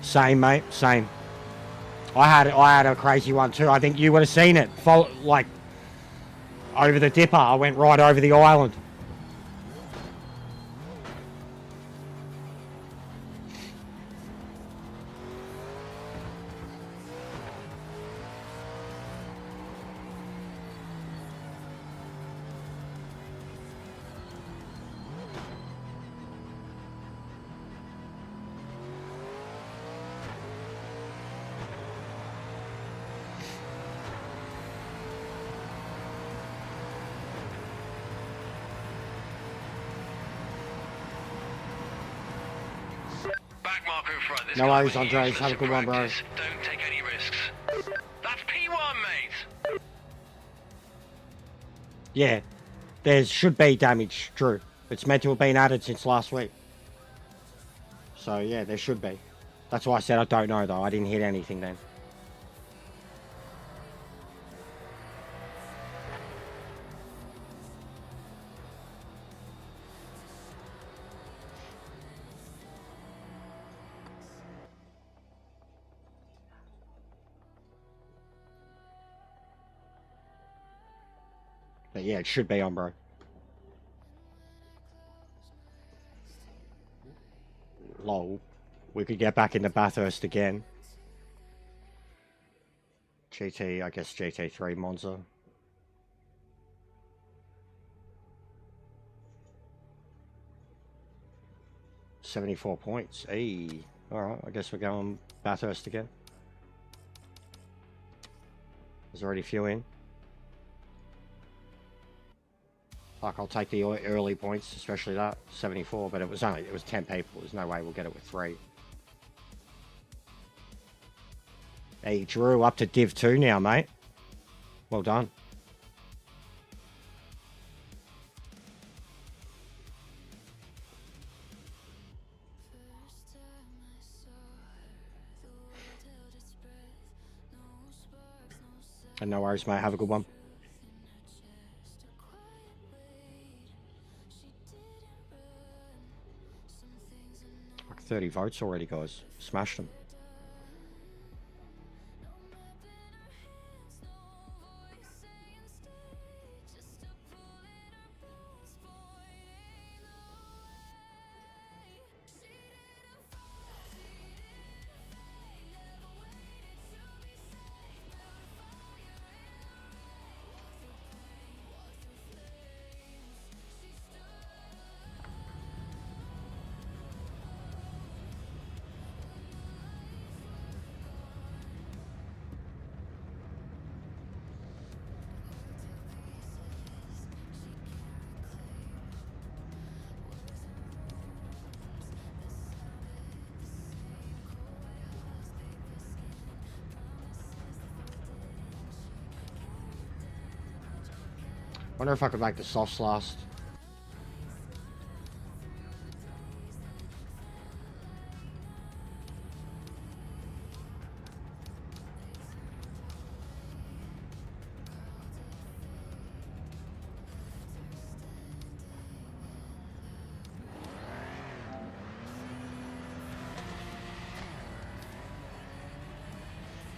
Same, mate. Same. I had a crazy one too. I think you would have seen it. Like over the dipper. I went right over the island. No worries, Andres. Have a good one, bro. Don't take any risks. That's P1, mate. Yeah, there should be damage, Drew. It's meant to have been added since last week. So, yeah, there should be. That's why I said I don't know, though. I didn't hit anything then. But yeah, it should be on, bro. Lol. We could get back into Bathurst again. GT, I guess GT3 Monza. $74 points. Hey. Alright, I guess we're going Bathurst again. There's already a few in. Fuck, I'll take the early points, especially that 74. But it was 10 people. There's no way we'll get it with 3. Hey, Drew, up to Div 2 now, mate. Well done. And no worries, mate. Have a good one. Like 30 votes already, guys. Smashed them. Wonder if I could make the softs last.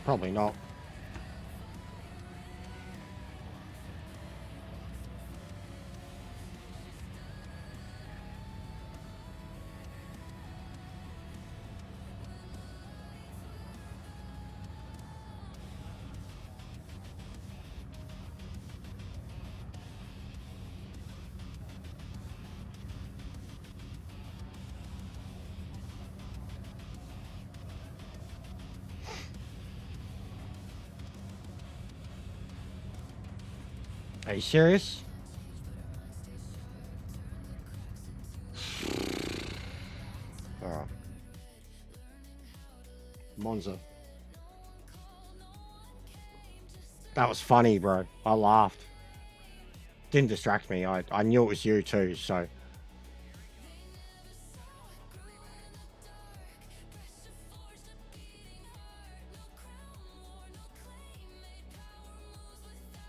Probably not. Are you serious? Monza. That was funny, bro. I laughed. Didn't distract me. I knew it was you too, so.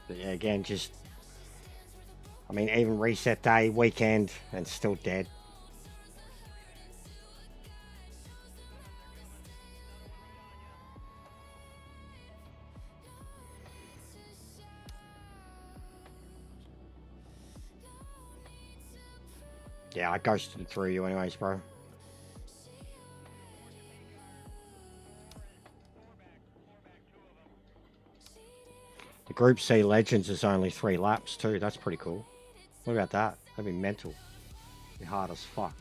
But yeah, again, just. I mean, even reset day, weekend, and still dead. Yeah, I ghosted through you anyways, bro. The Group C Legends is only 3 laps too. That's pretty cool. What about that? That'd be mental. Be hard as fuck.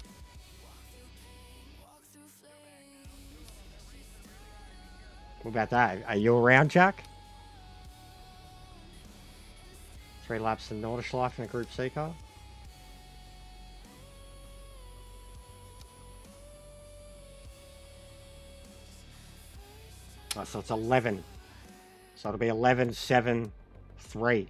What about that? Are you around, Jack? 3 laps in Nordschleife in a Group C car? Oh, so it's 11. So it'll be 11, 7, 3.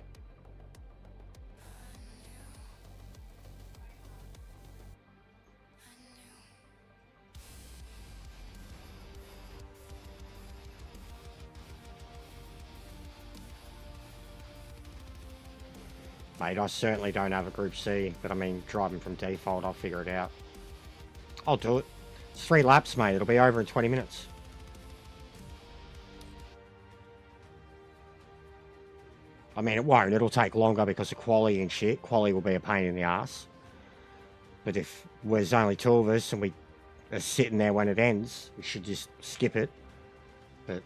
Mate, I certainly don't have a Group C, but I mean, driving from default, I'll figure it out. I'll do it. It's 3 laps, mate. It'll be over in 20 minutes. I mean, it won't. It'll take longer because of quali and shit. Quali will be a pain in the ass. But if there's only 2 of us and we are sitting there when it ends, we should just skip it. But,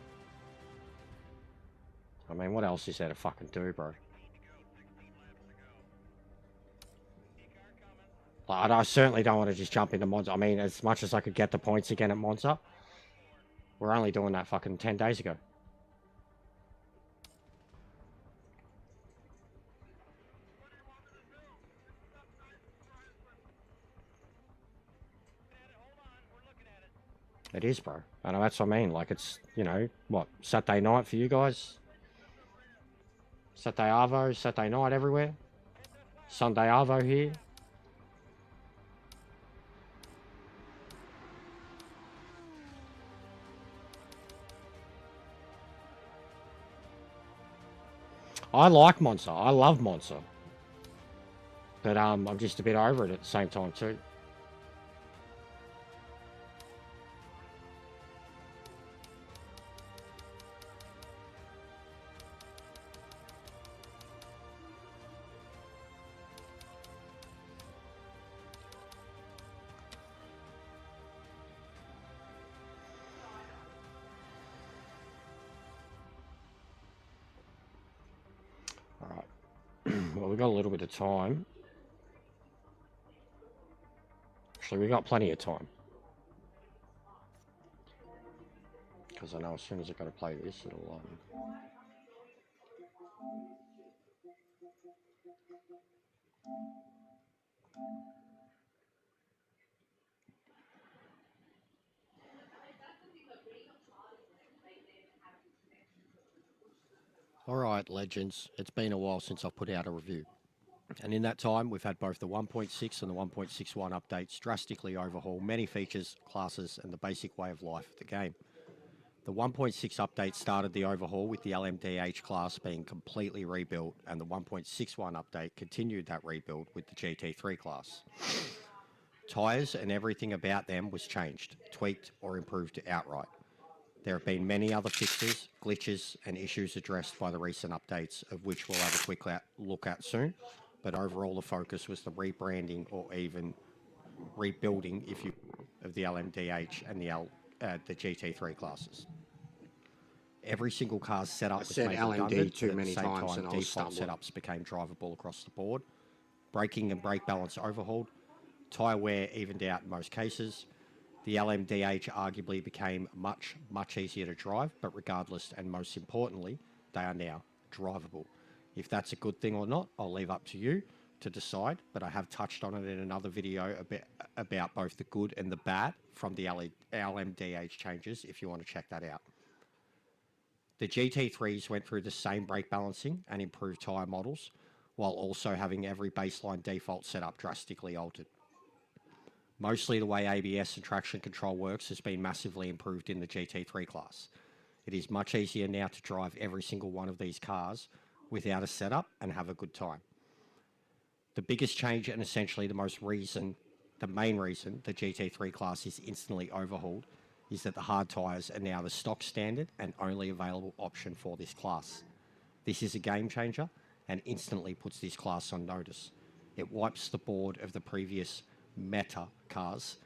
I mean, what else is there to fucking do, bro? Like, I certainly don't want to just jump into Monza. I mean, as much as I could get the points again at Monza, we're only doing that fucking 10 days ago. It is, bro. I know, that's what I mean. Like, it's, you know, what, Saturday night for you guys? Saturday Arvo, Saturday night everywhere? Sunday Arvo here? I like Monza. I love Monza. But I'm just a bit over it at the same time too. Well, we've got a little bit of time. Actually, we've got plenty of time. Because I know as soon as I go to play this, it'll... Alright, legends. It's been a while since I've put out a review. And in that time, we've had both the 1.6 and the 1.61 updates drastically overhaul many features, classes, and the basic way of life of the game. The 1.6 update started the overhaul with the LMDH class being completely rebuilt, and the 1.61 update continued that rebuild with the GT3 class. Tyres and everything about them was changed, tweaked, or improved outright. There have been many other fixes, glitches, and issues addressed by the recent updates, of which we'll have a quick look at soon. But overall, the focus was the rebranding or even rebuilding, if you, of the LMDH and the GT3 classes. Every single car's setup was made redundant, too but many at the same times time, and I was default stumbling. setups became drivable across the board. Braking and brake balance overhauled. Tyre wear evened out in most cases. The LMDH arguably became much easier to drive, but regardless, and most importantly, they are now drivable. If that's a good thing or not, I'll leave up to you. to decide, but I have touched on it in another video a bit about both the good and the bad from the LMDH changes, if you want to check that out. The GT3s went through the same brake balancing and improved tyre models, while also having every baseline default setup drastically altered. Mostly the way ABS and traction control works has been massively improved in the GT3 class. It is much easier now to drive every single one of these cars without a setup and have a good time. The biggest change, and essentially the main reason the GT3 class is instantly overhauled, is that the hard tyres are now the stock standard and only available option for this class. This is a game changer and instantly puts this class on notice. It wipes the board of the previous meta cars.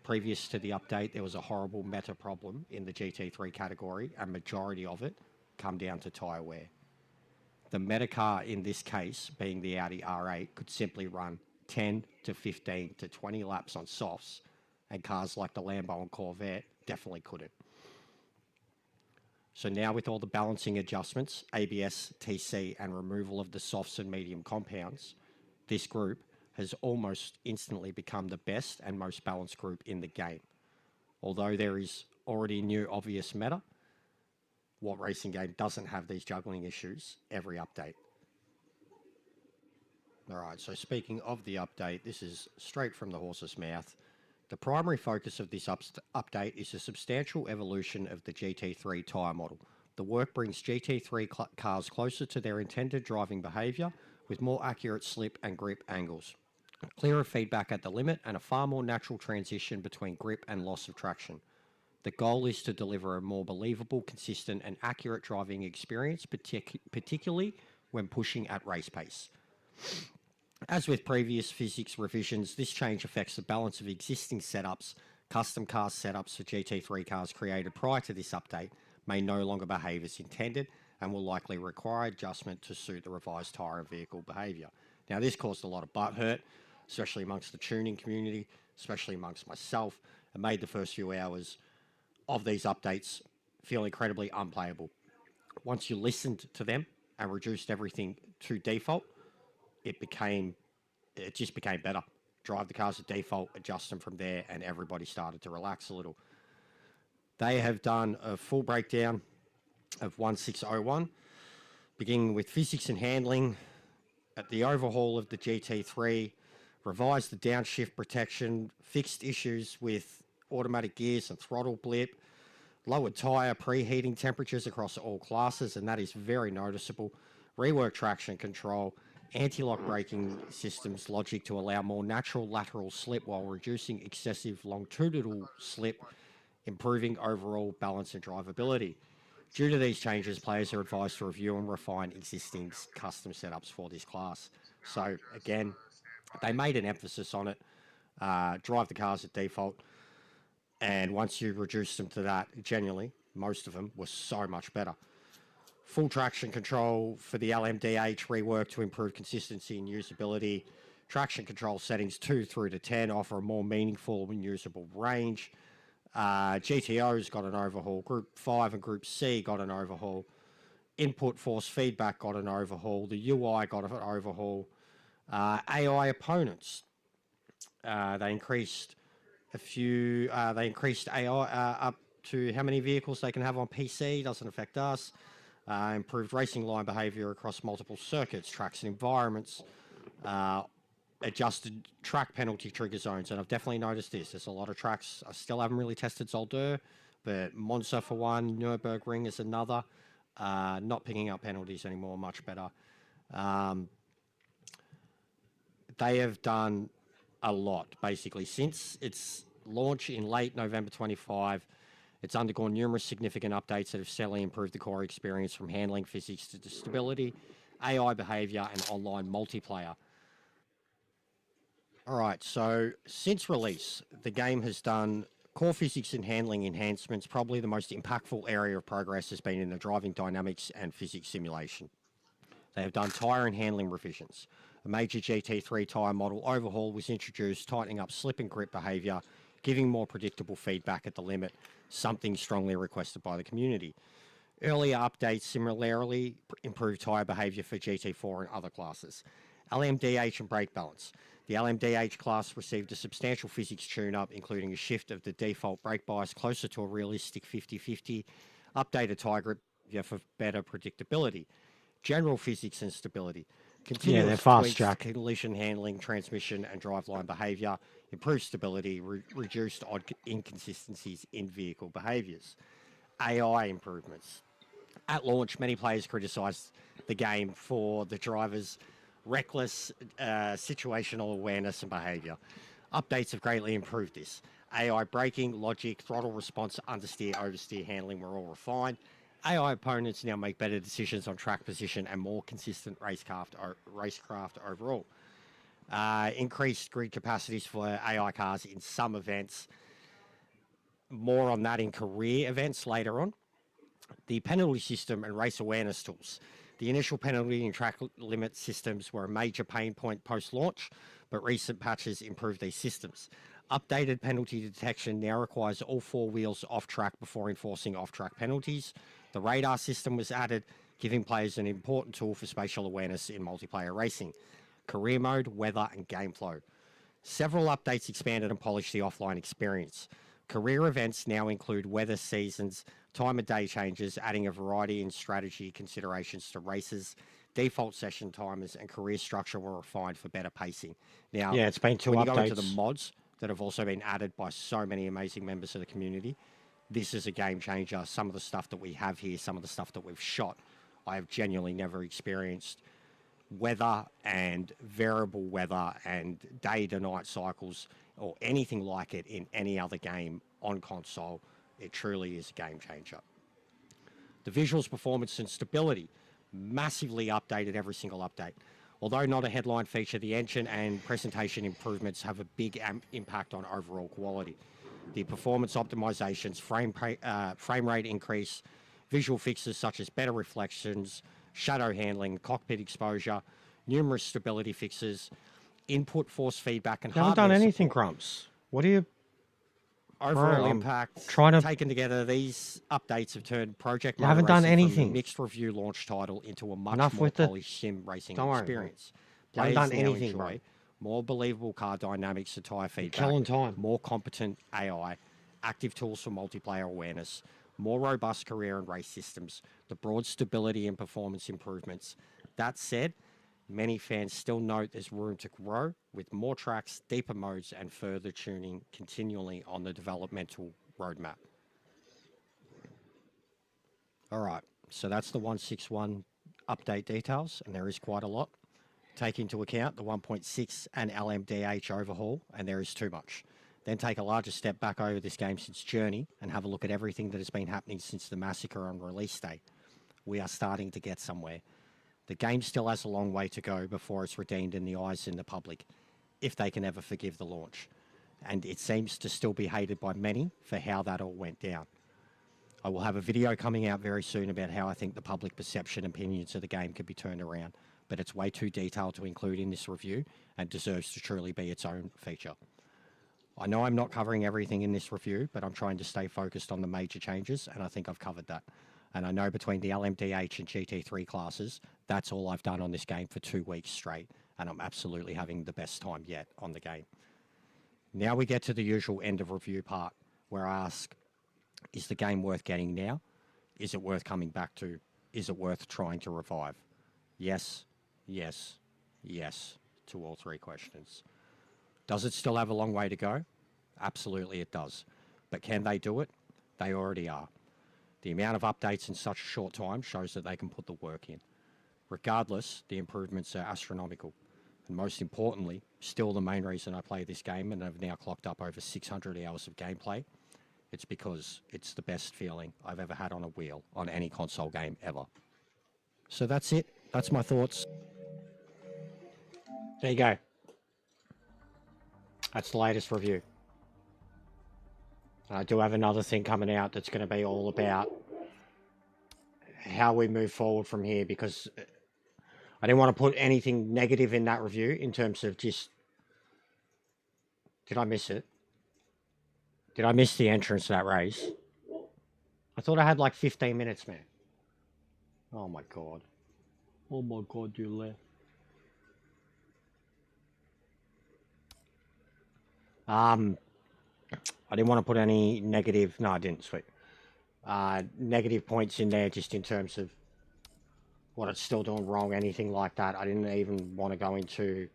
Previous to the update, there was a horrible meta problem in the GT3 category, and majority of it come down to tyre wear. The meta car in this case, being the Audi R8, could simply run 10 to 15 to 20 laps on softs, and cars like the Lambo and Corvette definitely couldn't. So now with all the balancing adjustments, ABS, TC, and removal of the softs and medium compounds, this group has almost instantly become the best and most balanced group in the game. Although there is already new obvious meta, what racing game doesn't have these juggling issues every update? Alright, so speaking of the update, this is straight from the horse's mouth. The primary focus of this update is a substantial evolution of the GT3 tyre model. The work brings GT3 cars closer to their intended driving behaviour with more accurate slip and grip angles, clearer feedback at the limit, and a far more natural transition between grip and loss of traction. The goal is to deliver a more believable, consistent and accurate driving experience, particularly when pushing at race pace. As with previous physics revisions, this change affects the balance of existing setups. Custom car setups for GT3 cars created prior to this update may no longer behave as intended and will likely require adjustment to suit the revised tyre and vehicle behaviour. Now, this caused a lot of butthurt, especially amongst the tuning community, especially amongst myself, and made the first few hours of these updates feel incredibly unplayable. Once you listened to them and reduced everything to default, it just became better. Drive the cars at default, adjust them from there, and everybody started to relax a little. They have done a full breakdown of 1601, beginning with physics and handling, at the overhaul of the GT3, revised the downshift protection, fixed issues with automatic gears and throttle blip, lowered tyre preheating temperatures across all classes, and that is very noticeable, reworked traction control, anti-lock braking systems logic to allow more natural lateral slip while reducing excessive longitudinal slip, improving overall balance and drivability. Due to these changes, players are advised to review and refine existing custom setups for this class. So again, they made an emphasis on it, drive the cars at default, and once you reduce them to that, genuinely, most of them were so much better. Full traction control for the LMDH reworked to improve consistency and usability. Traction control settings 2 through to 10 offer a more meaningful and usable range. GTO's got an overhaul. Group 5 and Group C got an overhaul. Input force feedback got an overhaul. The UI got an overhaul. AI opponents. They increased AI up to how many vehicles they can have on PC. Doesn't affect us. Improved racing line behaviour across multiple circuits, tracks and environments, adjusted track penalty trigger zones, and I've definitely noticed this. There's a lot of tracks I still haven't really tested Zolder, but Monza for one, Nürburgring is another. Not picking up penalties anymore, much better. They have done a lot, basically, since its launch in late November 25. It's undergone numerous significant updates that have steadily improved the core experience, from handling physics to stability, AI behaviour, and online multiplayer. Alright, so since release, the game has done core physics and handling enhancements. Probably the most impactful area of progress has been in the driving dynamics and physics simulation. They have done tyre and handling revisions. A major GT3 tyre model overhaul was introduced, tightening up slip and grip behaviour, giving more predictable feedback at the limit, something strongly requested by the community. Earlier updates similarly improved tyre behaviour for GT4 and other classes. LMDH and brake balance. The LMDH class received a substantial physics tune-up, including a shift of the default brake bias closer to a realistic 50-50, updated tyre grip for better predictability, general physics and stability, continuous they're fast, tweaks, Jack. collision handling, transmission and driveline behaviour, improved stability, reduced odd inconsistencies in vehicle behaviours. AI improvements. At launch, many players criticised the game for the driver's reckless situational awareness and behaviour. Updates have greatly improved this. AI braking, logic, throttle response, understeer, oversteer handling were all refined. AI opponents now make better decisions on track position and more consistent racecraft overall. Increased grid capacities for AI cars in some events. More on that in career events later on. The penalty system and race awareness tools. The initial penalty and track limit systems were a major pain point post-launch, but recent patches improved these systems. Updated penalty detection now requires all four wheels off track before enforcing off-track penalties. The radar system was added, giving players an important tool for spatial awareness in multiplayer racing. Career mode, weather, and game flow. Several updates expanded and polished the offline experience. Career events now include weather seasons, time of day changes, adding a variety in strategy considerations to races. Default session timers and career structure were refined for better pacing. Now, Yeah, it's been two when you updates. go into the mods that have also been added by so many amazing members of the community, this is a game changer. Some of the stuff that we have here, some of the stuff that we've shot, I have genuinely never experienced. Weather and variable weather and day to night cycles or anything like it in any other game on console. It truly is a game changer. The visuals, performance and stability massively updated every single update. Although not a headline feature, the engine and presentation improvements have a big impact on overall quality. The performance optimizations, frame rate increase, visual fixes such as better reflections, shadow handling, cockpit exposure, numerous stability fixes, input force feedback, and You haven't done hardware anything, support. Grumps. What are you... Overall Bro, I'm impact, trying to- taken together, these updates have turned Project You Motor haven't done Racing from a anything. mixed review launch title into a much Enough more with the- polished sim racing Don't worry, experience. You haven't done Players now anything, enjoy bro. more believable car dynamics and tyre feedback, killing time. more competent AI, active tools for multiplayer awareness, more robust career and race systems, the broad stability and performance improvements. That said, many fans still note there's room to grow with more tracks, deeper modes, and further tuning continually on the developmental roadmap. All right, so that's the 161 update details, and there is quite a lot. Take into account the 1.6 and LMDH overhaul, and there is too much. Then take a larger step back over this game since Journey and have a look at everything that has been happening since the massacre on release day. We are starting to get somewhere. The game still has a long way to go before it's redeemed in the eyes in the public, if they can ever forgive the launch. And it seems to still be hated by many for how that all went down. I will have a video coming out very soon about how I think the public perception and opinions of the game could be turned around, but it's way too detailed to include in this review and deserves to truly be its own feature. I know I'm not covering everything in this review, but I'm trying to stay focused on the major changes, and I think I've covered that. And I know between the LMDH and GT3 classes, that's all I've done on this game for 2 weeks straight, and I'm absolutely having the best time yet on the game. Now we get to the usual end of review part, where I ask, is the game worth getting now? Is it worth coming back to? Is it worth trying to revive? Yes, yes, yes to all three questions. Does it still have a long way to go? Absolutely it does. But can they do it? They already are. The amount of updates in such a short time shows that they can put the work in. Regardless, the improvements are astronomical. And most importantly, still the main reason I play this game and have now clocked up over 600 hours of gameplay, it's because it's the best feeling I've ever had on a wheel on any console game ever. So that's it. That's my thoughts. There you go. That's the latest review. I do have another thing coming out that's going to be all about how we move forward from here, because I didn't want to put anything negative in that review in terms of just... Did I miss it? Did I miss the entrance to that race? I thought I had like 15 minutes, man. Oh my god. Oh my god, you left. I didn't want to put any negative. No, I didn't. Sweet. Negative points in there, just in terms of what it's still doing wrong, anything like that. I didn't even want to go into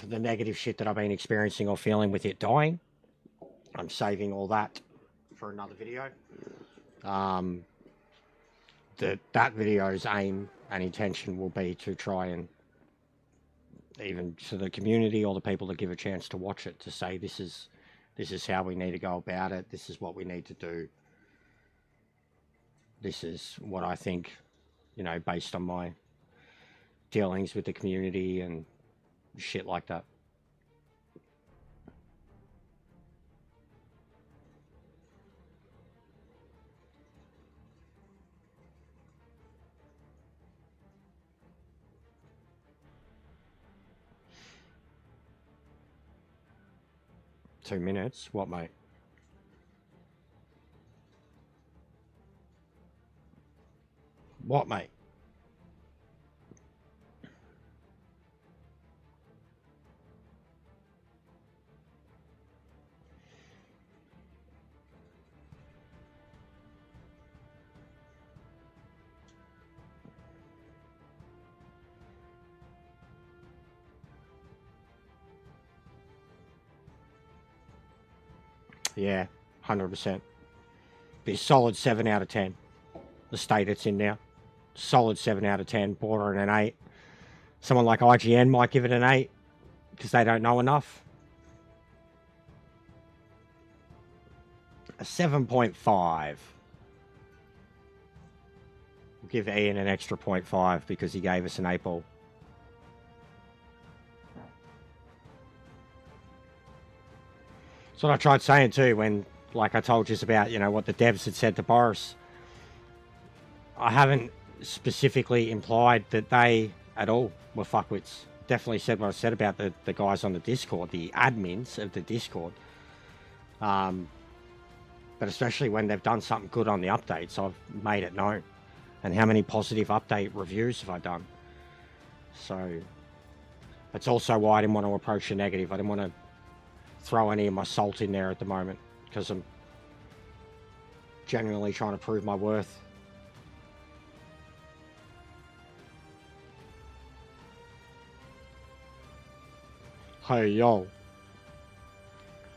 the negative shit that I've been experiencing or feeling with it dying. I'm saving all that for another video. That video's aim and intention will be to try and, even to the community or the people that give a chance to watch it, to say this is how we need to go about it, this is what we need to do, this is what I think, you know, based on my dealings with the community and shit like that. Two minutes? What, mate? What, mate? Yeah, 100%. Be a solid 7 out of 10. The state it's in now. Solid 7 out of 10, bordering an 8. Someone like IGN might give it an 8 because they don't know enough. A 7.5. We'll give Ian an extra 0.5 because he gave us an 8 ball. That's what I tried saying too when, like I told you about, you know, what the devs had said to Boris. I haven't specifically implied that they at all were fuckwits. Definitely said what I said about the guys on the Discord, the admins of the Discord. But especially when they've done something good on the updates, I've made it known. And how many positive update reviews have I done? So that's also why I didn't want to approach the negative. I didn't want to throw any of my salt in there at the moment because I'm genuinely trying to prove my worth. Hey, yo.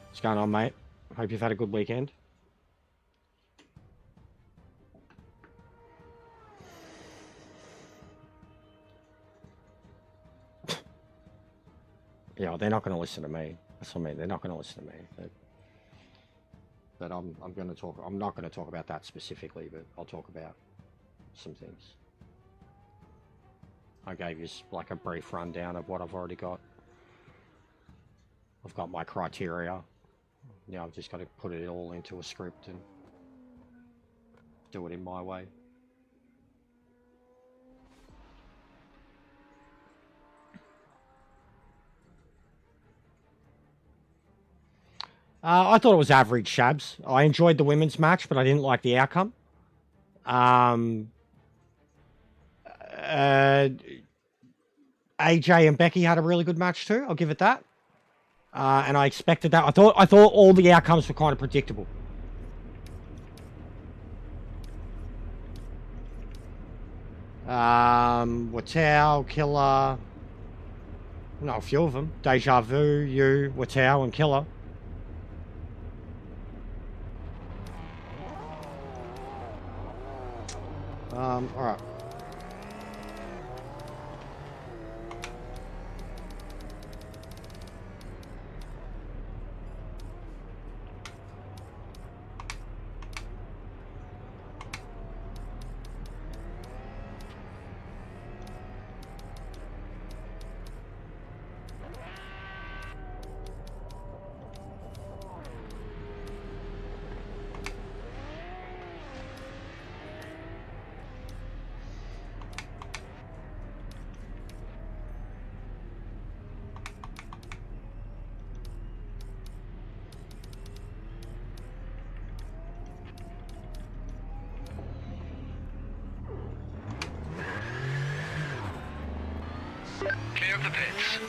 What's going on, mate? Hope you've had a good weekend. Yeah, they're not going to listen to me. That's what I mean. They're not going to listen to me. But I'm going to talk. I'm not going to talk about that specifically, but I'll talk about some things. I gave you like a brief rundown of what I've already got. I've got my criteria. Yeah, I've just got to put it all into a script and do it in my way. I thought it was average, Shabs. I enjoyed the women's match, but I didn't like the outcome. AJ and Becky had a really good match too. I'll give it that. And I expected that. I thought all the outcomes were kind of predictable. Watau, Killer. No, a few of them. Deja Vu, you, Watau, and Killer. Alright. Clear of the pits.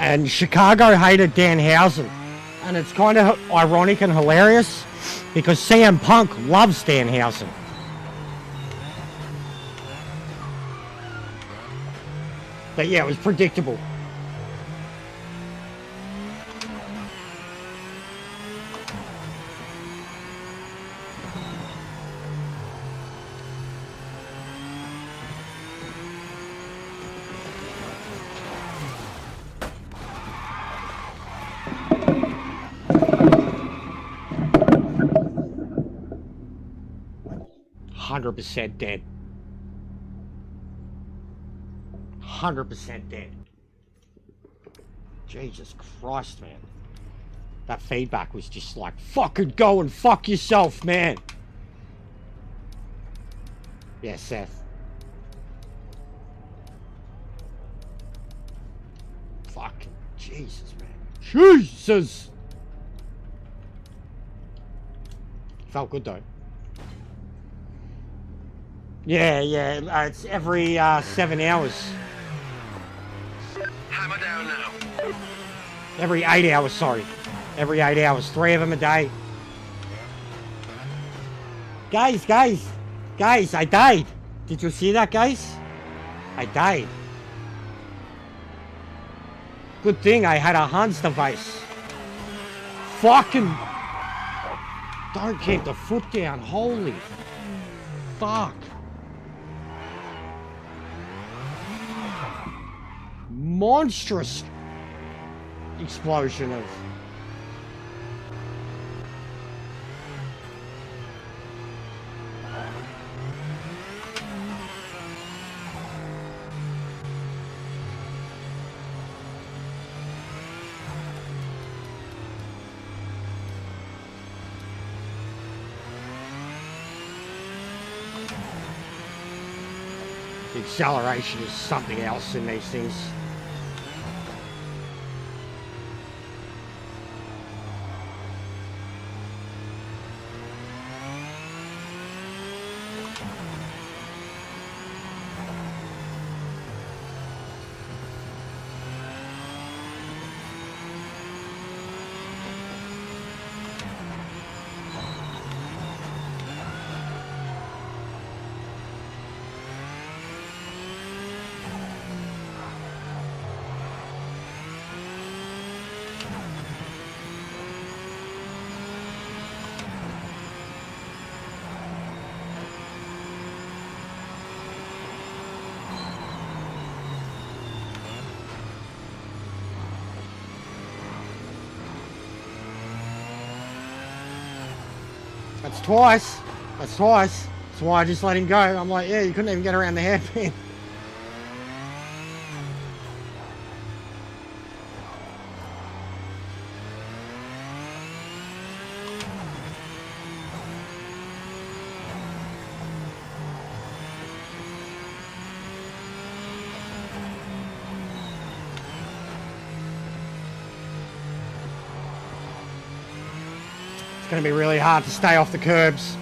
And Chicago hated Danhausen. And it's kind of ironic and hilarious because CM Punk loves Danhausen. But yeah, it was predictable. %100% dead. 100% dead. Jesus Christ, man. That feedback was just like, fucking go and fuck yourself, man. Yeah, Seth. Fucking Jesus, man. Jesus! Felt good, though. Yeah, it's every 7 hours. Hammer down now. Every 8 hours, sorry. Every 8 hours. 3 of them a day. Guys, I died. Did you see that, guys? I died. Good thing I had a Hans device. Fucking... Don't keep the foot down. Holy... Fuck. Monstrous explosion of... The acceleration is something else in these things. That's twice. That's twice. That's why I just let him go. I'm like, yeah, you couldn't even get around the hairpin. It's going to be really hard to stay off the curbs.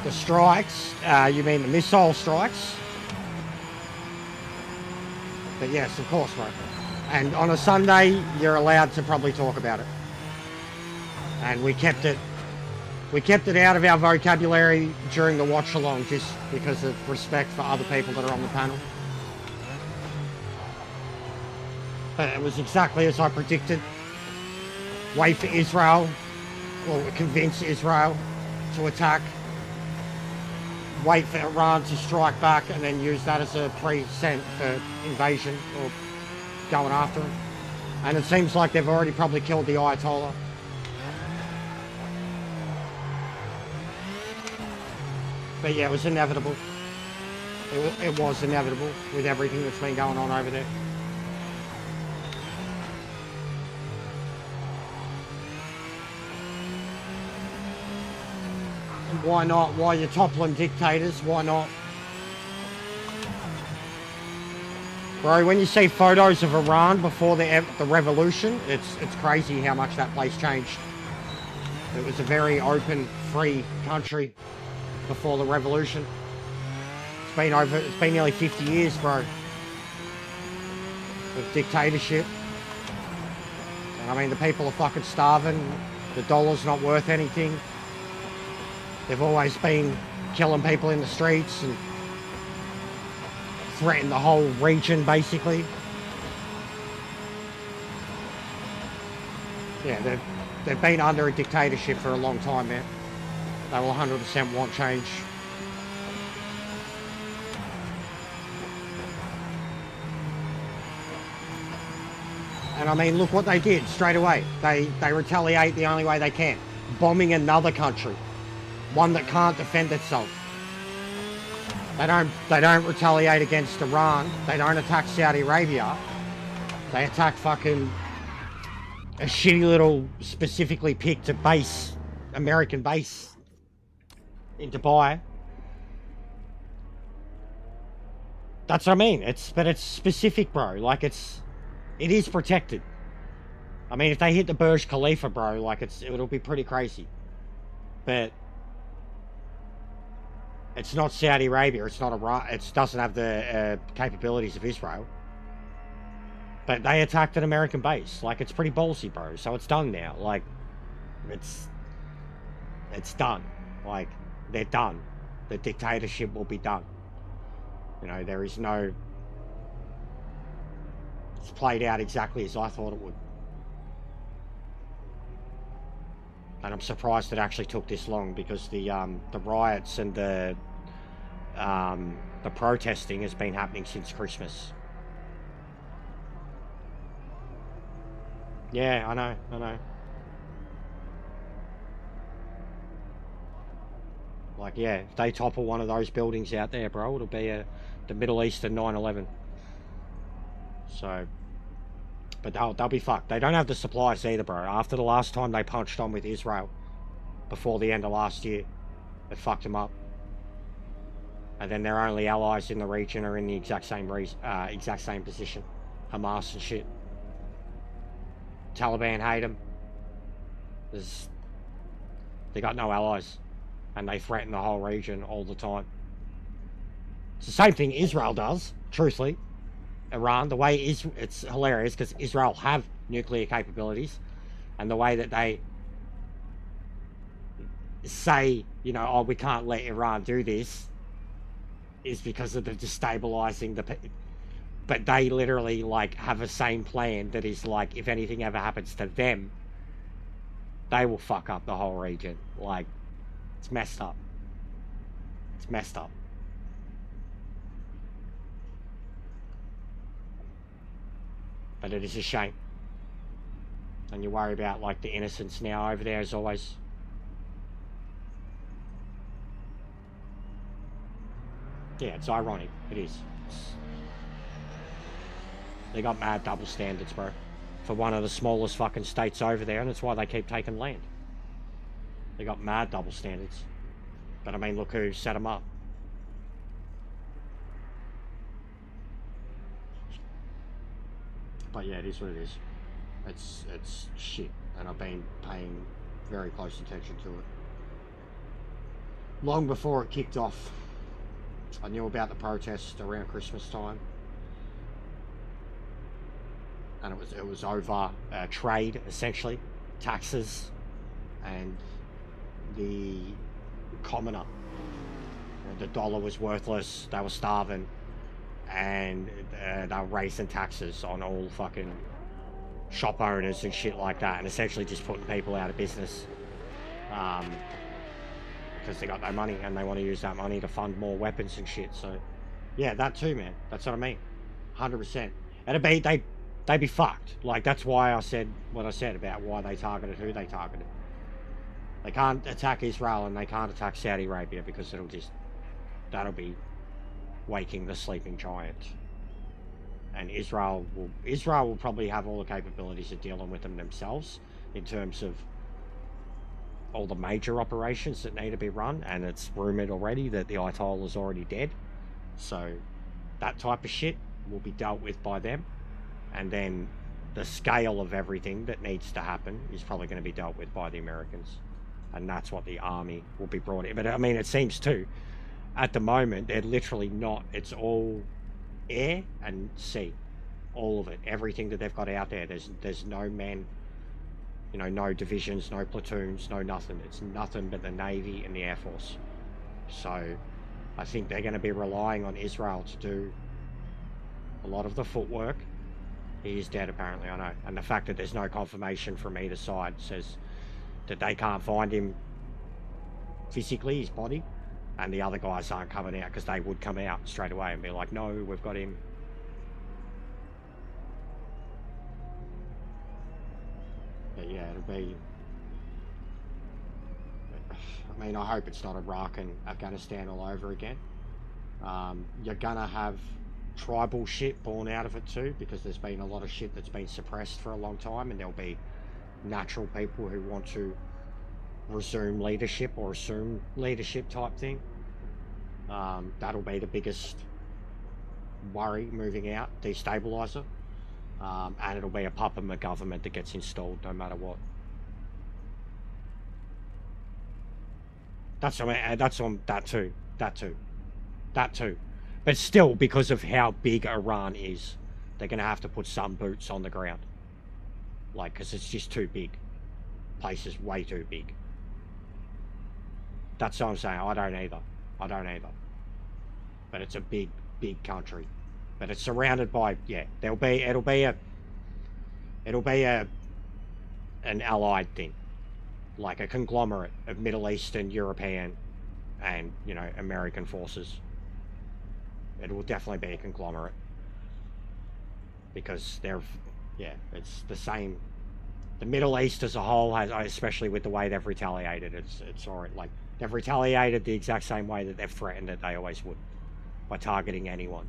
The strikes, you mean the missile strikes? But yes, of course, mate. And on a Sunday, you're allowed to probably talk about it. And we kept it out of our vocabulary during the watch along, just because of respect for other people that are on the panel. But it was exactly as I predicted. Wait for Israel, or convince Israel to attack. Wait for Iran to strike back, and then use that as a present for invasion or going after them. And it seems like they've already probably killed the Ayatollah. But yeah, it was inevitable. It was inevitable with everything that's been going on over there. And why not? Why you're toppling dictators? Why not? Bro, when you see photos of Iran before the revolution, it's crazy how much that place changed. It was a very open, free country before the revolution. It's been nearly 50 years, bro, of dictatorship. And I mean, the people are fucking starving. The dollar's not worth anything. They've always been killing people in the streets and threatening the whole region, basically. Yeah, they've been under a dictatorship for a long time, man. They will 100% want change. And I mean, look what they did straight away. They retaliate the only way they can. Bombing another country. One that can't defend itself. They don't retaliate against Iran. They don't attack Saudi Arabia. They attack fucking a shitty little specifically picked base, American base in Dubai. That's what I mean. But it's specific, bro. Like it is protected. I mean, if they hit the Burj Khalifa, bro, like it'll be pretty crazy. But it's not Saudi Arabia. It's not Iraq. It doesn't have the capabilities of Israel. But they attacked an American base. Like, it's pretty ballsy, bro. So it's done now. Like, it's done. Like, they're done. The dictatorship will be done. You know, there is no... It's played out exactly as I thought it would. And I'm surprised it actually took this long, because the riots and the protesting has been happening since Christmas. Yeah, I know. Like, yeah, if they topple one of those buildings out there, bro, it'll be the Middle Eastern 9/11. So, but they'll be fucked. They don't have the supplies either, bro. After the last time they punched on with Israel, before the end of last year, it fucked them up. And then their only allies in the region are in the exact same position, Hamas and shit. Taliban hate them. They got no allies, and they threaten the whole region all the time. It's the same thing Israel does, truthfully. Iran, the way it's hilarious, because Israel have nuclear capabilities, and the way that they say, you know, oh, we can't let Iran do this, is because of the destabilizing but they literally, like, have a same plan that is, like, if anything ever happens to them, they will fuck up the whole region. Like, it's messed up. It's messed up. But it is a shame. And you worry about, like, the innocents now over there, as always. Yeah, it's ironic. It is. They got mad double standards, bro. For one of the smallest fucking states over there, and that's why they keep taking land. They got mad double standards. But I mean, look who set them up. But yeah, it is what it is. It's shit, and I've been paying very close attention to it. Long before it kicked off. I knew about the protest around Christmas time. and it was over trade, essentially, taxes, and the commoner. The dollar was worthless. They were starving, and they were raising taxes on all fucking shop owners and shit like that, and essentially just putting people out of business because they got no money and they want to use that money to fund more weapons and shit. So yeah, that too, man. That's what I mean. 100%. And they'd be fucked. Like, that's why I said what I said about why they targeted who they targeted. They can't attack Israel and they can't attack Saudi Arabia because that'll be waking the sleeping giant. And Israel will probably have all the capabilities of dealing with them themselves in terms of all the major operations that need to be run, and it's rumored already that the Ayatollah is already dead. So that type of shit will be dealt with by them, and then the scale of everything that needs to happen is probably going to be dealt with by the Americans, and that's what the army will be brought in. But I mean, it seems too, at the moment, they're literally not, it's all air and sea, all of it, everything that they've got out there. There's no men, you know, no divisions, no platoons, no nothing. It's nothing but the Navy and the Air Force. So I think they're going to be relying on Israel to do a lot of the footwork. He is dead, apparently, I know. And the fact that there's no confirmation from either side says that they can't find him physically, his body, and the other guys aren't coming out, because they would come out straight away and be like, no, we've got him. But yeah, it'll be... I mean, I hope it's not Iraq and Afghanistan all over again. You're gonna have tribal shit born out of it too, because there's been a lot of shit that's been suppressed for a long time, and there'll be natural people who want to resume leadership or assume leadership type thing. That'll be the biggest worry moving out, destabilizer. And it'll be a puppet government that gets installed no matter what. That's on that too. But still, because of how big Iran is, they're going to have to put some boots on the ground. Like, because it's just too big. Place is way too big. That's what I'm saying. I don't either. But it's a big, big country. But it's surrounded by, yeah, it'll be an allied thing. Like a conglomerate of Middle Eastern, European, and, you know, American forces. It will definitely be a conglomerate. Because it's the same. The Middle East as a whole has, especially with the way they've retaliated, it's alright. Like, they've retaliated the exact same way that they've threatened that they always would, by targeting anyone.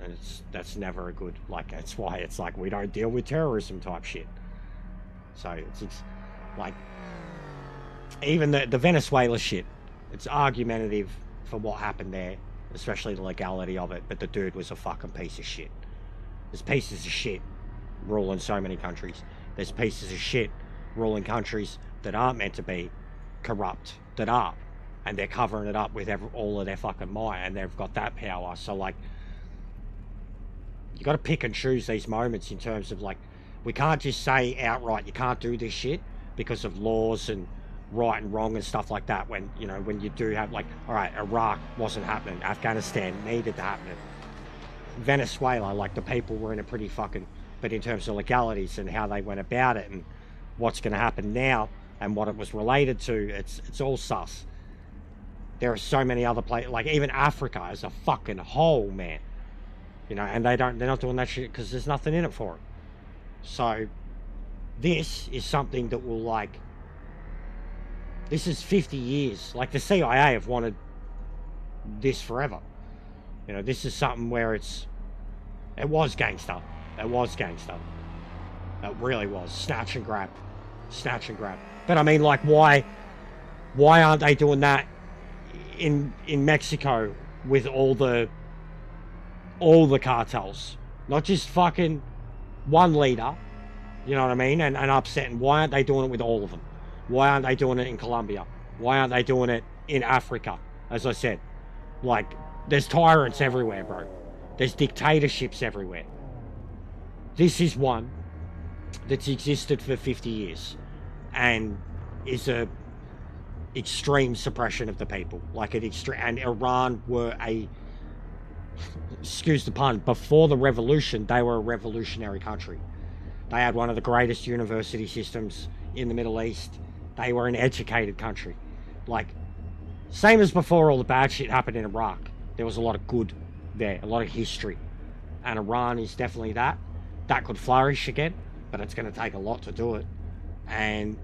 And that's never a good, like, that's why it's like, we don't deal with terrorism type shit. So it's like, even the Venezuela shit, it's argumentative for what happened there, especially the legality of it, but the dude was a fucking piece of shit. There's pieces of shit ruling so many countries. There's pieces of shit ruling countries that aren't meant to be corrupt, that are, and they're covering it up with all of their fucking might, and they've got that power. So, like, you got to pick and choose these moments in terms of, like, we can't just say outright you can't do this shit because of laws and right and wrong and stuff like that, when, you know, when you do have, like, all right, Iraq wasn't happening, Afghanistan needed to happen, Venezuela, like, the people were in a pretty fucking, but in terms of legalities and how they went about it and what's going to happen now and what it was related to, it's all sus. There are so many other places, like even Africa as a fucking whole, man, you know, and they're not doing that shit because there's nothing in it for it. So this is something that will, like, this is 50 years. Like, the CIA have wanted this forever. You know, this is something where it was gangster. It was gangster. It really was. Snatch and grab. Snatch and grab. But I mean, like, why aren't they doing that in Mexico with all the cartels? Not just fucking one leader, you know what I mean, and upsetting. Why aren't they doing it with all of them? Why aren't they doing it in Colombia? Why aren't they doing it in Africa? As I said, like, there's tyrants everywhere, bro. There's dictatorships everywhere. This is one that's existed for 50 years and is a extreme suppression of the people. Like an extreme, and Iran were a, excuse the pun, before the revolution, they were a revolutionary country. They had one of the greatest university systems in the Middle East. They were an educated country. Like, same as before all the bad shit happened in Iraq. There was a lot of good there, a lot of history. And Iran is definitely that. That could flourish again, but it's going to take a lot to do it. And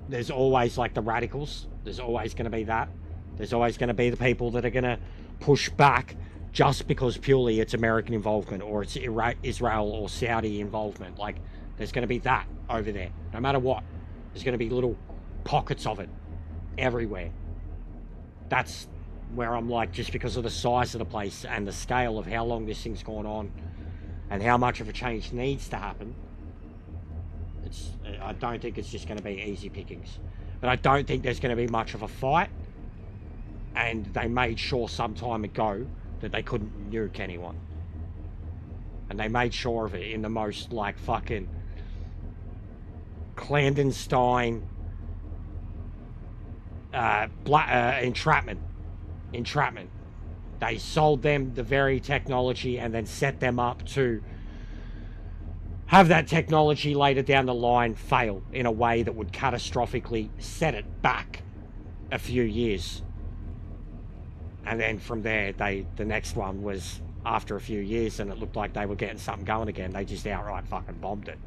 there's always like the radicals. There's always going to be that. There's always going to be the people that are going to push back just because purely it's American involvement or it's Israel or Saudi involvement. Like, there's going to be that over there. No matter what, there's going to be little pockets of it everywhere. That's where I'm like, just because of the size of the place and the scale of how long this thing's gone on and how much of a change needs to happen, I don't think it's just going to be easy pickings. But I don't think there's going to be much of a fight. And they made sure some time ago that they couldn't nuke anyone. And they made sure of it in the most, like, fucking clandestine entrapment. They sold them the very technology and then set them up to have that technology later down the line fail in a way that would catastrophically set it back a few years. And then from there, the next one was after a few years and it looked like they were getting something going again. They just outright fucking bombed it.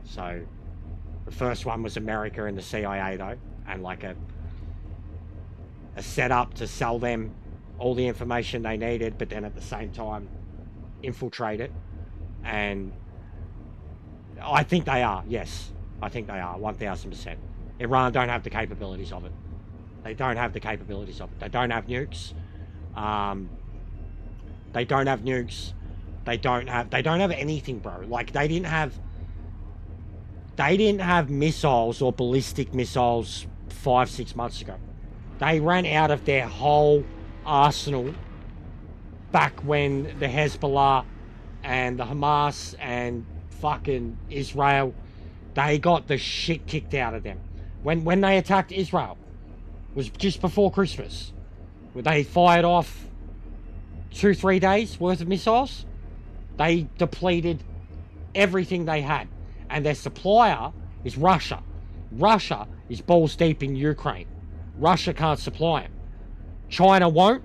So the first one was America and the CIA though, and like a setup to sell them all the information they needed, but then at the same time infiltrate it. And I think they are, yes. I think they are, 1000%. Iran don't have the capabilities of it. They don't have the capabilities of it. They don't have nukes. They don't have nukes. They don't have anything, bro. Like, they didn't have missiles or ballistic missiles 5-6 months ago. They ran out of their whole arsenal back when the Hezbollah and the Hamas and fucking Israel, they got the shit kicked out of them. When they attacked Israel, was just before Christmas, where they fired off 2-3 days worth of missiles. They depleted everything they had, and their supplier is Russia. Russia is balls deep in Ukraine. Russia can't supply them. China won't.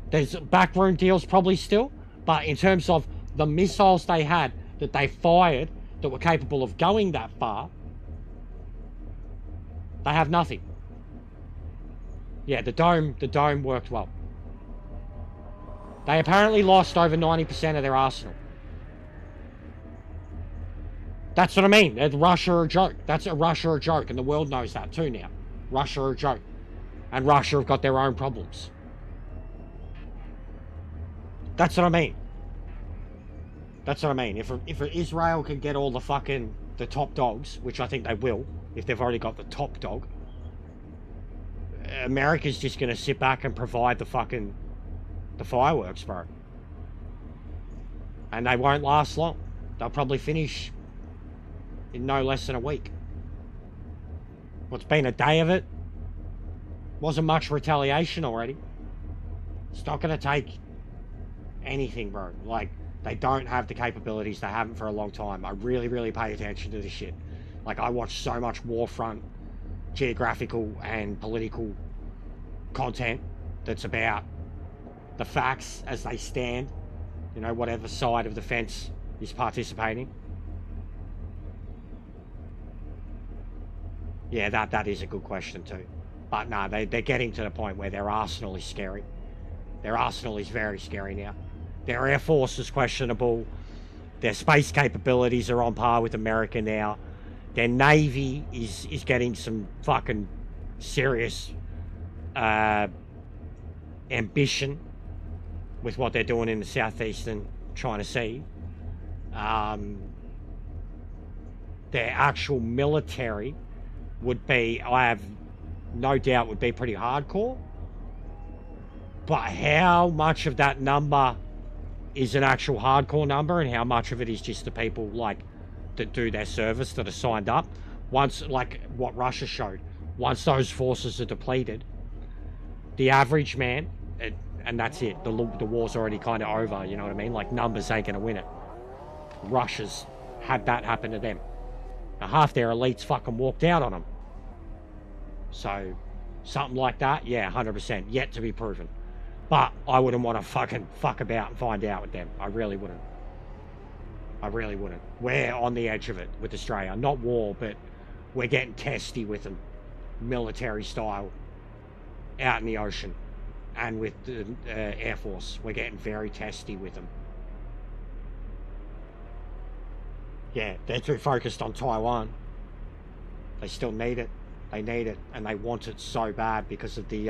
There's backroom deals probably still, but in terms of the missiles they had that they fired that were capable of going that far, they have nothing. Yeah, the dome worked well. They apparently lost over 90% of their arsenal. That's what I mean. Russia are a joke. Russia are a joke, and the world knows that too now. Russia are a joke. And Russia have got their own problems. That's what I mean. That's what I mean. If Israel can get all the top dogs, which I think they will, if they've already got the top dog, America's just going to sit back and provide the fireworks, bro. And they won't last long. They'll probably finish in no less than a week. What's been a day of it? Wasn't much retaliation already. It's not going to take anything, bro. Like, they don't have the capabilities. They haven't for a long time. I really, really pay attention to this shit. Like, I watch so much Warfront, geographical and political content that's about the facts as they stand. You know, whatever side of the fence is participating. Yeah, that is a good question too. But no, they're getting to the point where their arsenal is scary. Their arsenal is very scary now. Their air force is questionable. Their space capabilities are on par with America now. Their navy is getting some fucking serious ambition with what they're doing in the southeastern China Sea. Their actual military would be, I have no doubt, would be pretty hardcore. But how much of that number is an actual hardcore number and how much of it is just the people like that do their service that are signed up? Once, like what Russia showed, once those forces are depleted, the average man, and that's it. The war's already kind of over, you know what I mean? Like, numbers ain't going to win it. Russia's had that happen to them. Now, half their elites fucking walked out on them. So, something like that, yeah, 100%. Yet to be proven. But I wouldn't want to fucking fuck about and find out with them. I really wouldn't. I really wouldn't. We're on the edge of it with Australia. Not war, but we're getting testy with them. Military style. Out in the ocean. And with the Air Force. We're getting very testy with them. Yeah, they're too focused on Taiwan. They still need it. They need it. And they want it so bad because of the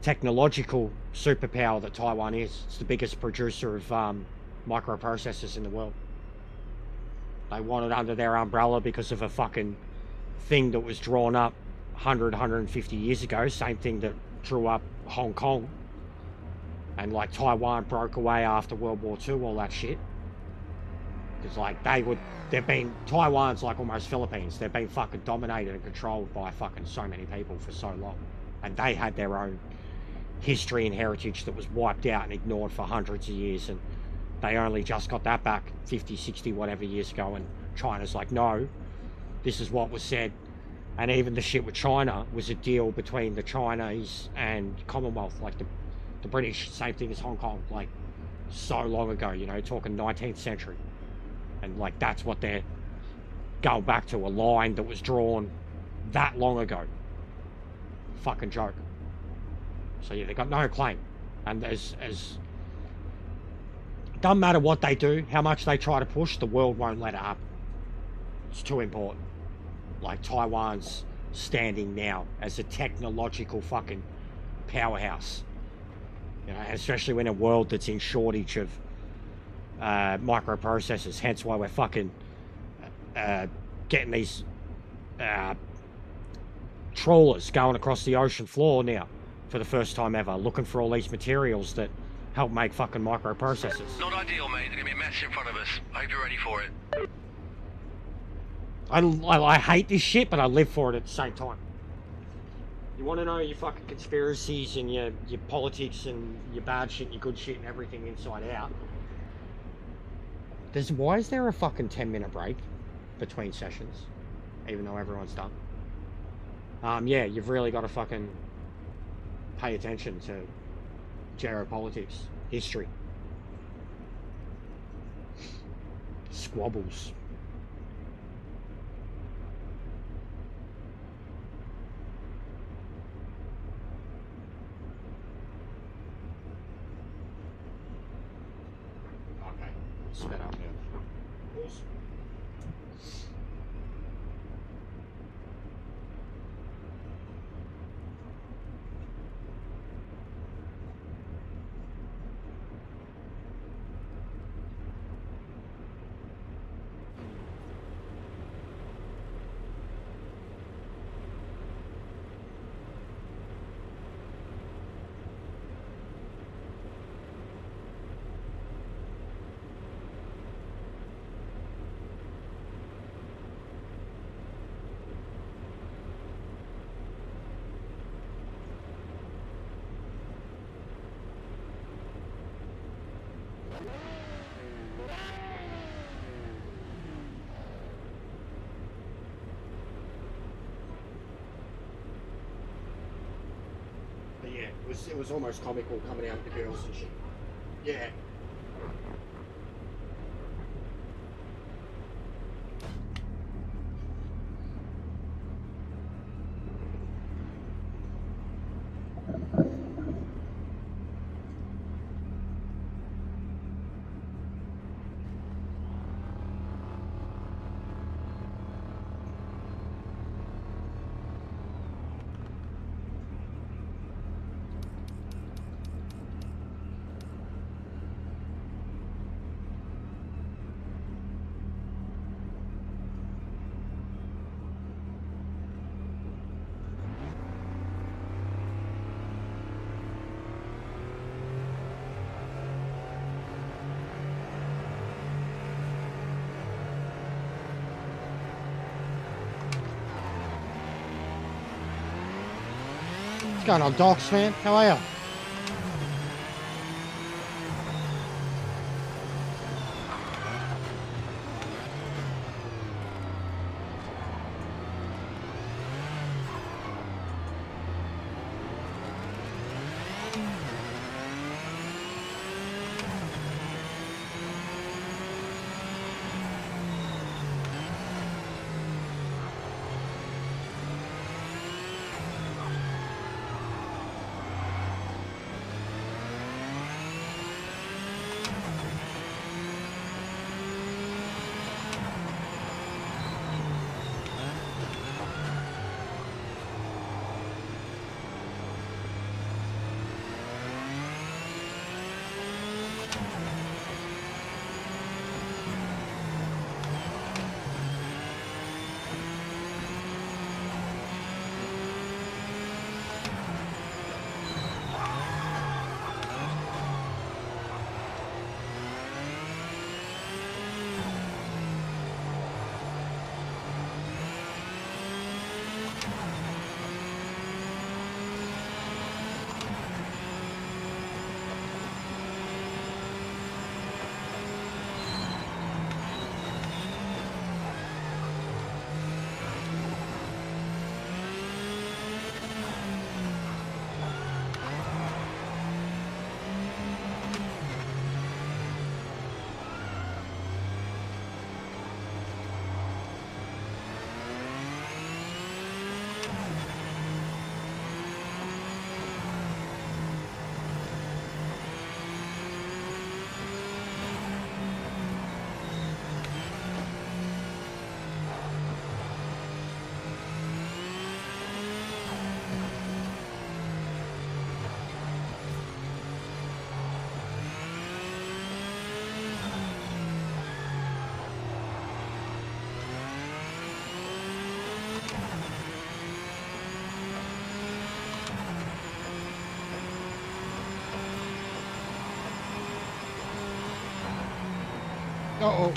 technological superpower that Taiwan is. It's the biggest producer of microprocessors in the world. They want it under their umbrella because of a fucking thing that was drawn up 150 years ago. Same thing that drew up Hong Kong. And like Taiwan broke away after World War II, all that shit. Because like Taiwan's like almost Philippines. They've been fucking dominated and controlled by fucking so many people for so long. And they had their own history and heritage that was wiped out and ignored for hundreds of years. And they only just got that back 50, 60, whatever years ago. And China's like, no, this is what was said. And even the shit with China was a deal between the Chinese and Commonwealth, like the British, same thing as Hong Kong, like so long ago, you know, talking 19th century. And like that's what they're going back to, a line that was drawn that long ago. Fucking joke. So yeah, they got no claim. And as doesn't matter what they do, how much they try to push, the world won't let it happen. It's too important. Like Taiwan's standing now as a technological fucking powerhouse. You know, especially in a world that's in shortage of microprocessors. Hence why we're fucking getting these trawlers going across the ocean floor now for the first time ever, looking for all these materials that help make fucking microprocessors. Not ideal, mate. There's gonna be a mess in front of us. I hope you're ready for it. I hate this shit, but I live for it at the same time. You want to know your fucking conspiracies and your politics and your bad shit and your good shit and everything inside out? Why is there a fucking 10-minute break between sessions, even though everyone's done? Yeah, you've really got to fucking pay attention to geopolitics, history, squabbles. Sped up now. Awesome. But yeah, it was almost comical coming out with the girls and shit. Yeah. What's going on, Docs, man? How are you? Uh-oh.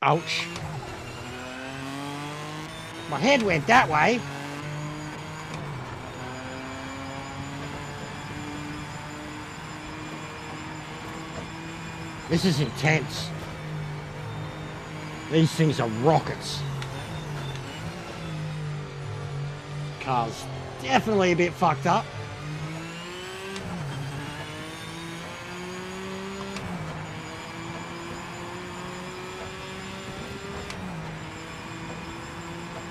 Ouch. My head went that way. This is intense. These things are rockets. Car's definitely a bit fucked up.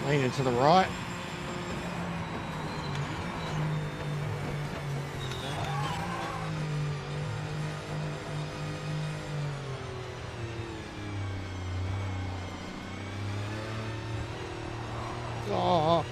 Leaning to the right. Oh.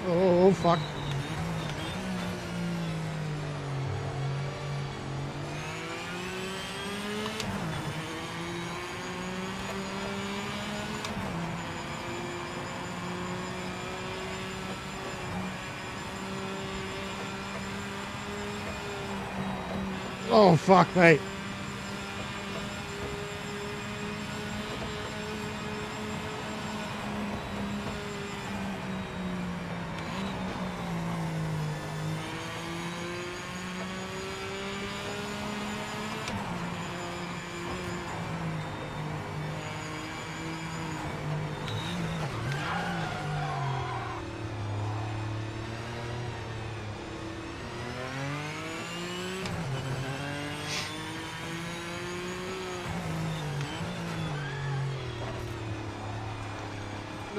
Oh, fuck. Oh, fuck me.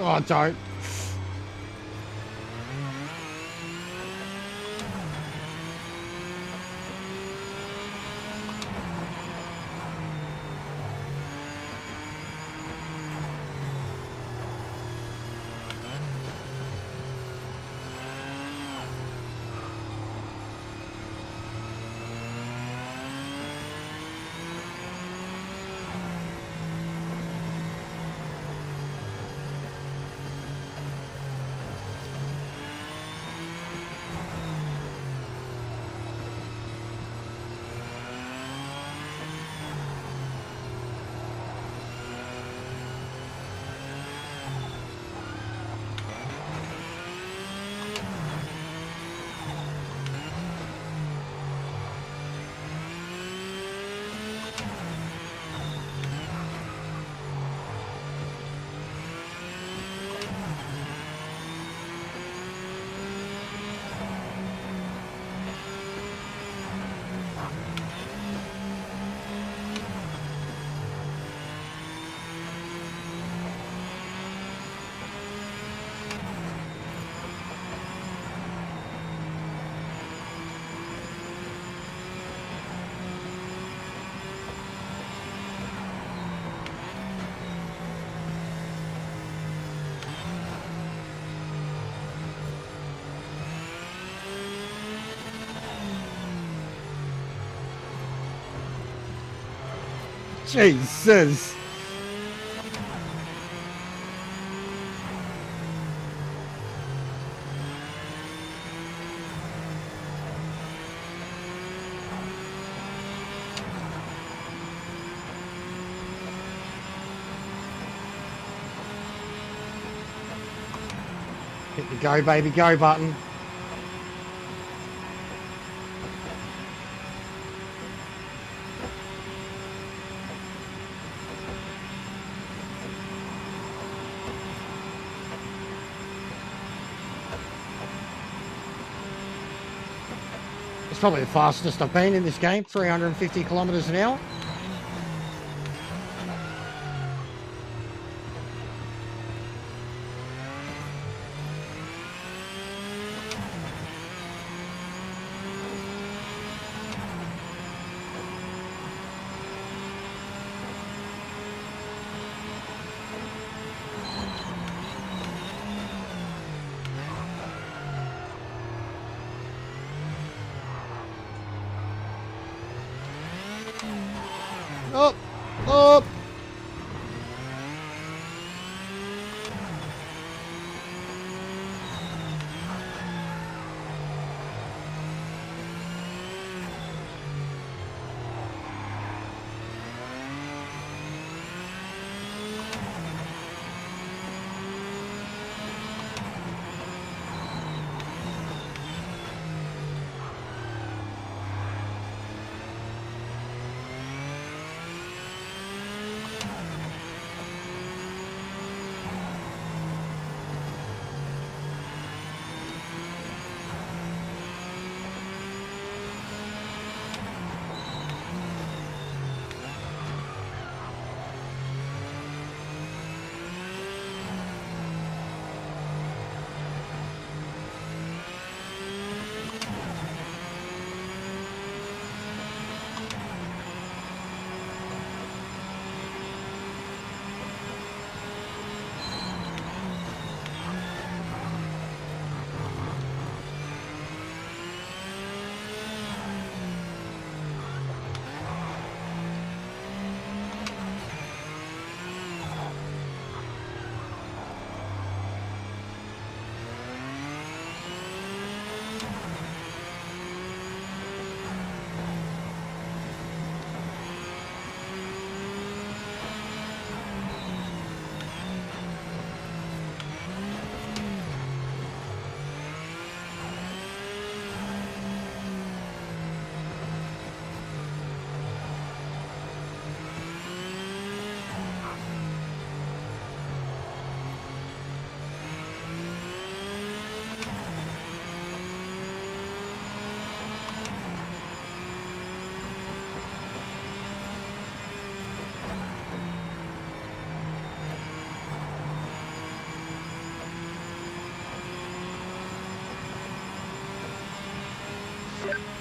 Oh, don't. Jesus. Hit the go, baby, go button. It's probably the fastest I've been in this game, 350 kilometers an hour. Up, up.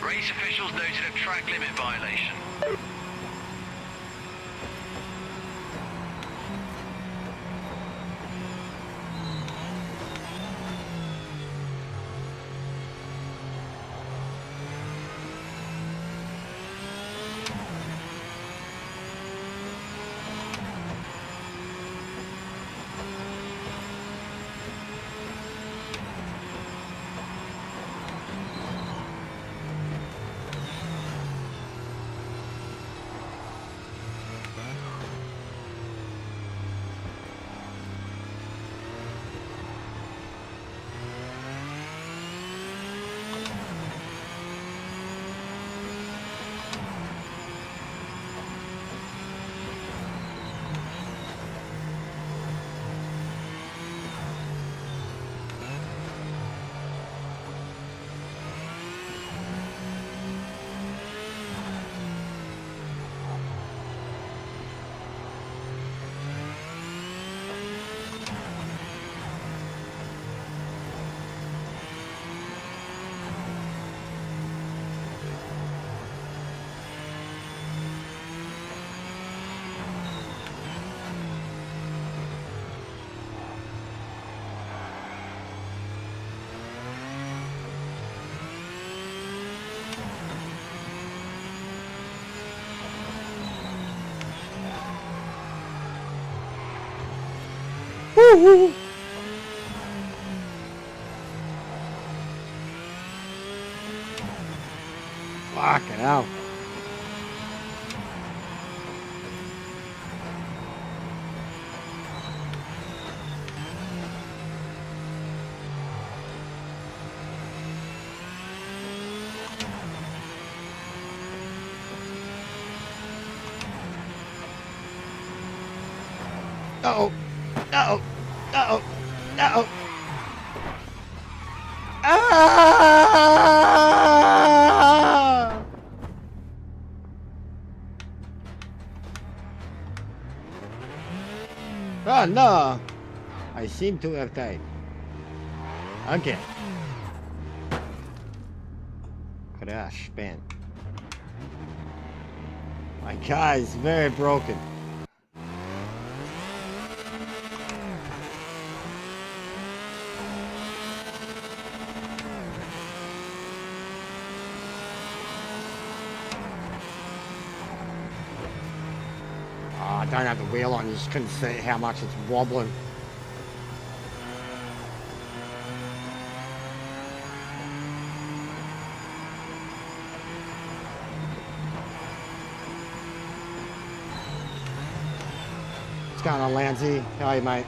Race officials noted a track limit violation. Fucking hell. Uh-oh. Uh-oh. Uh-oh. Uh-oh. Ah! Oh no! I seem to have died. Okay. Crash, man. My car is very broken. I don't have the wheel on, you just couldn't see how much it's wobbling. What's going on, Lansy? How are you, mate?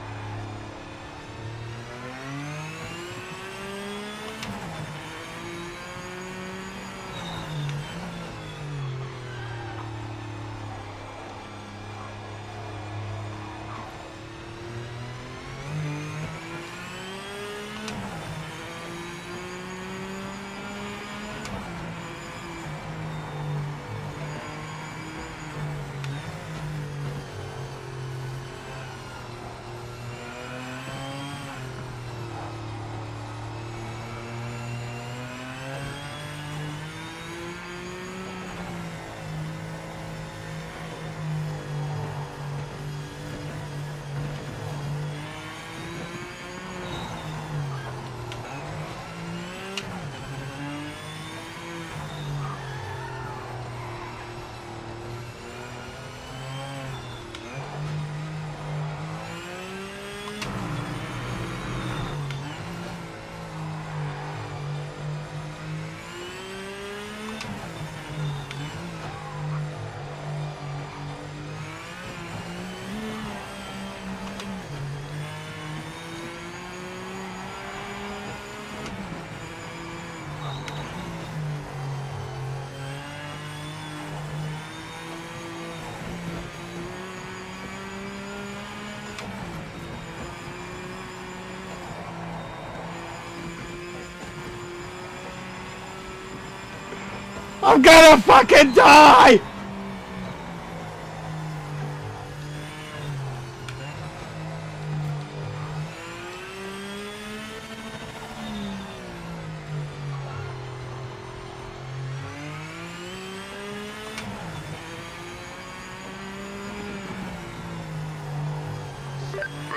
I'm gonna fucking die!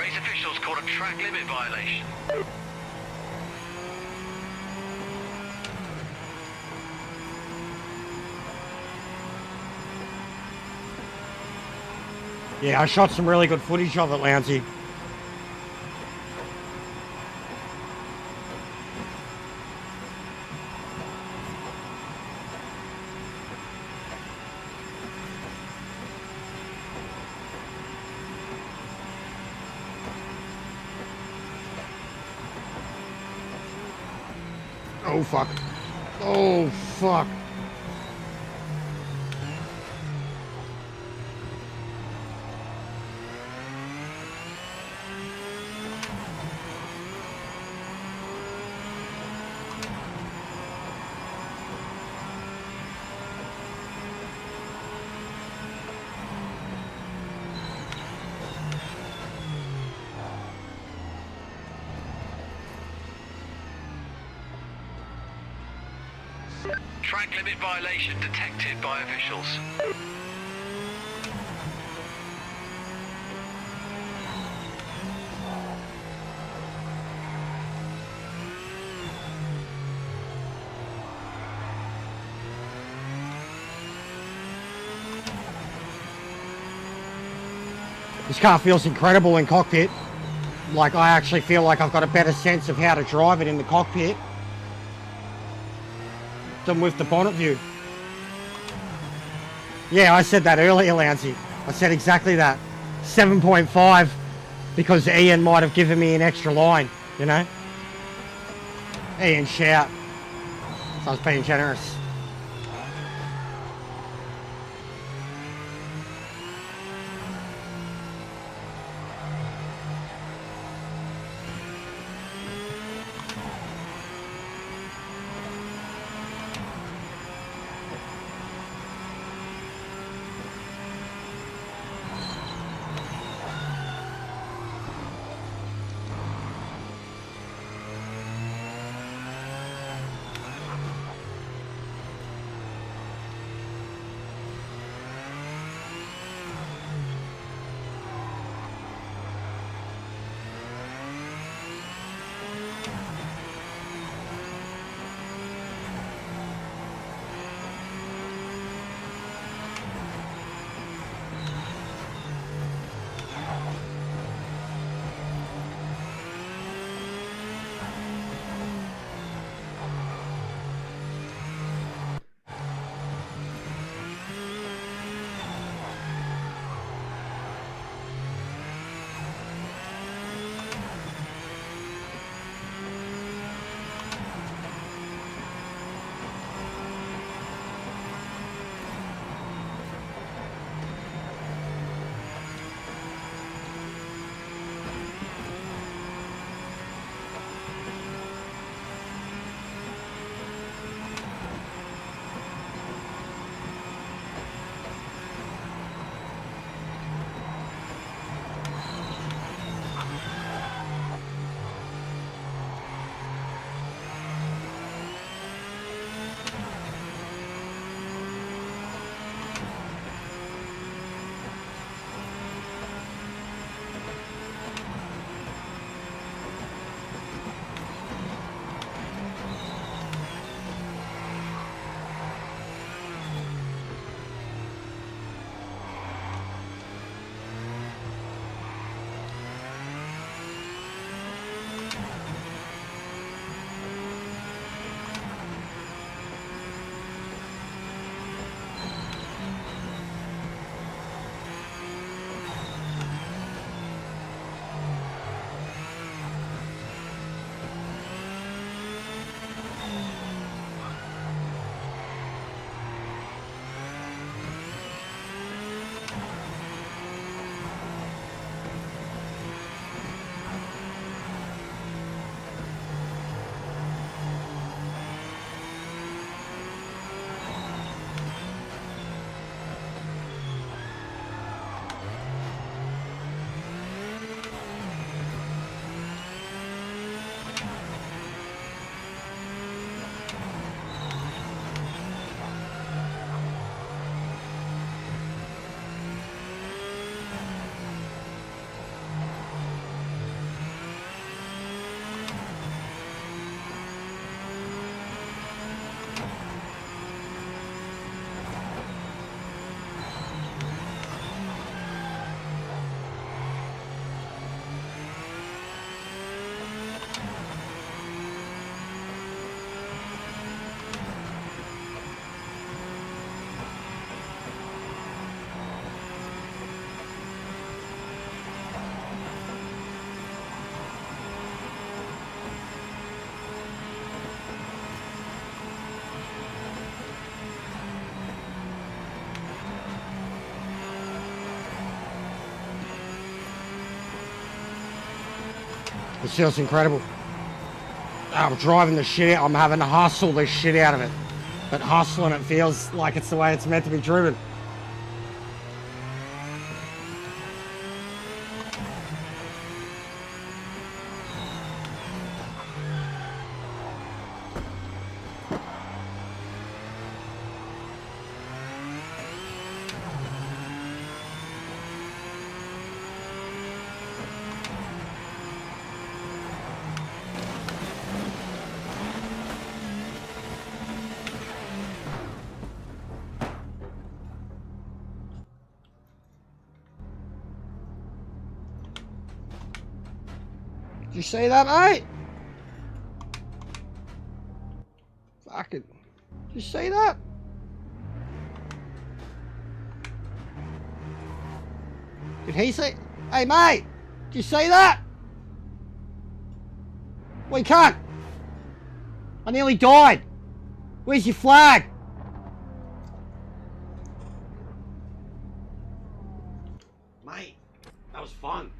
Base officials called a track limit violation. Yeah, I shot some really good footage of it, Lounsey. Oh, fuck. Oh, fuck. Track limit violation detected by officials. This car feels incredible in cockpit. Like, I actually feel like I've got a better sense of how to drive it in the cockpit than with the bonnet view. Yeah, I said that earlier, Lounsey. I said exactly that. 7.5 because Ian might have given me an extra line, you know? Ian shout. So I was being generous. This feels incredible. I'm driving the shit out. I'm having to hustle the shit out of it. But hustling it feels like it's the way it's meant to be driven. Did you see that, mate? Fucking. Did you see that? Did he see? Hey, mate! Did you see that? We can't. I nearly died. Where's your flag? Mate, that was fun.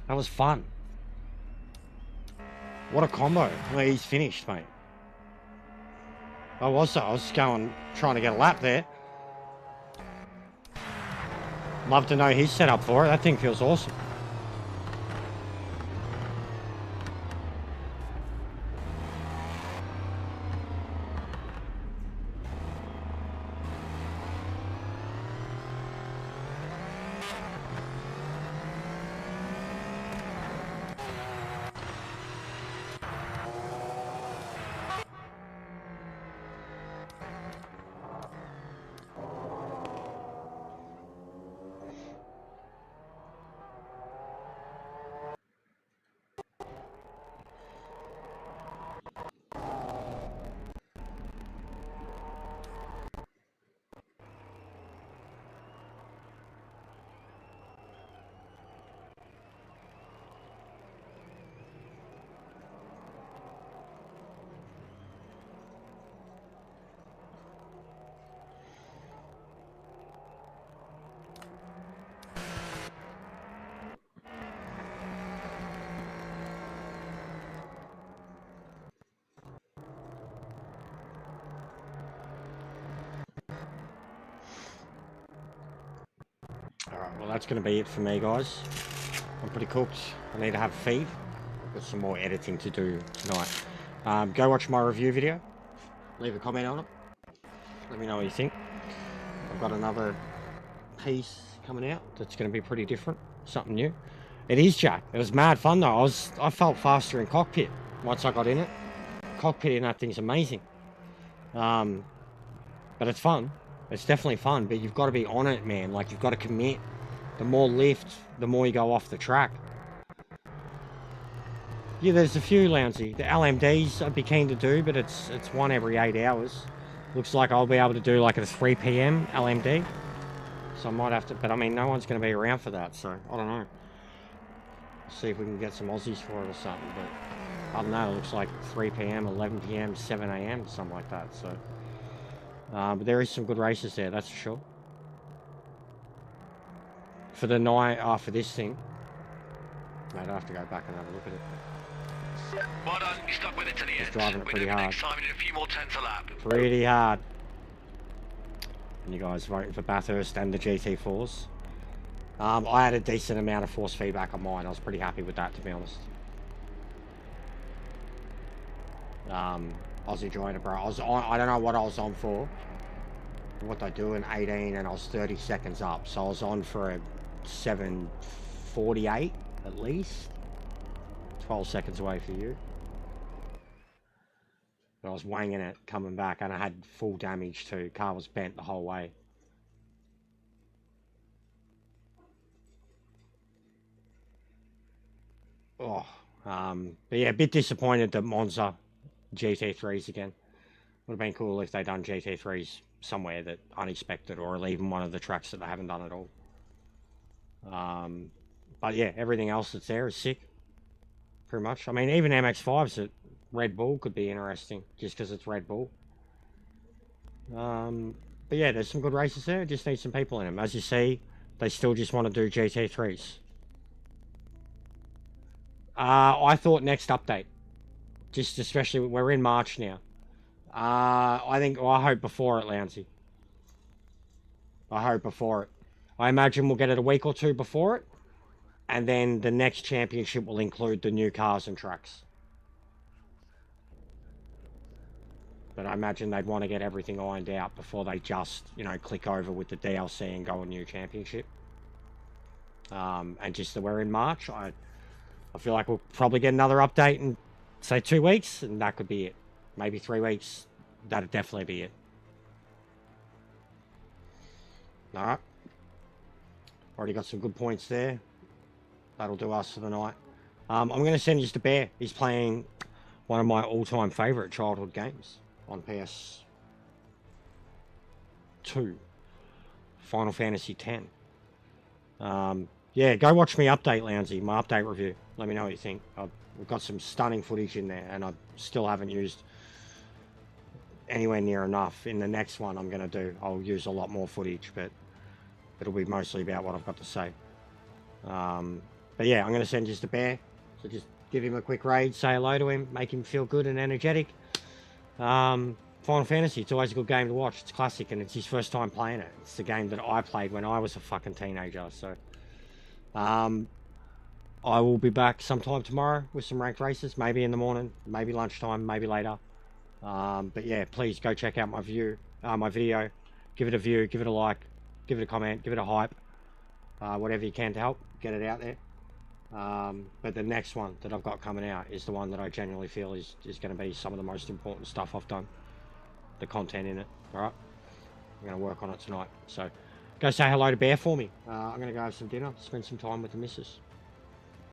That was fun. What a combo. Well, he's finished, mate. I was going, trying to get a lap there. Love to know his setup for it. That thing feels awesome. Alright, well that's going to be it for me, guys. I'm pretty cooked. I need to have a feed. I've got some more editing to do tonight. Go watch my review video. Leave a comment on it. Let me know what you think. I've got another piece coming out that's going to be pretty different. Something new. It is, Jack. It was mad fun though. I felt faster in cockpit once I got in it. Cockpit in that thing's amazing. But it's fun. It's definitely fun, but you've got to be on it, man. Like, you've got to commit. The more lift, the more you go off the track. Yeah, there's a few, Lounsey. The LMDs I'd be keen to do, but it's one every 8 hours. Looks like I'll be able to do like a 3 PM LMD. So I might have to, but I mean, no one's going to be around for that, so I don't know. See if we can get some Aussies for it or something, but I don't know. It looks like 3 PM, 11 PM, 7 AM, something like that, so. But there is some good races there, that's for sure. For the night, for this thing, mate, I have to go back and have a look at it. Well done, you stuck with it to the end. Driving it pretty hard. Next time, we did a few more tenths a lap. Pretty hard. And you guys voting for Bathurst and the GT4s. I had a decent amount of force feedback on mine. I was pretty happy with that, to be honest. I was enjoying it, bro. I don't know what I was on for. What they do in 18, and I was 30 seconds up. So I was on for a 7:48 at least. 12 seconds away for you. But I was wanging it coming back, and I had full damage too. Car was bent the whole way. Oh, but yeah, a bit disappointed that Monza GT3s again. Would have been cool if they done GT3s somewhere that unexpected, or even one of the tracks that they haven't done at all. But yeah, everything else that's there is sick. Pretty much. I mean, even MX-5s at Red Bull could be interesting, just because it's Red Bull. But yeah, there's some good races there. Just need some people in them. As you see, they still just want to do GT3s. I thought next update. Just especially, we're in March now. I hope before it, Lounsey. I hope before it. I imagine we'll get it a week or two before it. And then the next championship will include the new cars and tracks. But I imagine they'd want to get everything ironed out before they just, click over with the DLC and go a new championship. And just that we're in March, I feel like we'll probably get another update in, say, 2 weeks, and that could be it. Maybe 3 weeks, that'd definitely be it. Alright. Already got some good points there. That'll do us for the night. I'm going to send you to Bear. He's playing one of my all-time favourite childhood games on PS2. Final Fantasy X. Yeah, go watch me update, Lounsey, my update review. Let me know what you think. We've got some stunning footage in there, and I still haven't used anywhere near enough. In the next one I'm going to do, I'll use a lot more footage, but it'll be mostly about what I've got to say. But yeah, I'm going to send you to Bear. So just give him a quick raid, say hello to him, make him feel good and energetic. Final Fantasy, it's always a good game to watch. It's classic, and it's his first time playing it. It's the game that I played when I was a fucking teenager, so... I will be back sometime tomorrow with some ranked races, maybe in the morning, maybe lunchtime, maybe later. But yeah, please go check out my video, give it a view, give it a like, give it a comment, give it a hype, whatever you can to help get it out there. But the next one that I've got coming out is the one that I genuinely feel is going to be some of the most important stuff I've done, the content in it. All right, I'm going to work on it tonight, so go say hello to Bear for me. I'm going to go have some dinner, spend some time with the missus.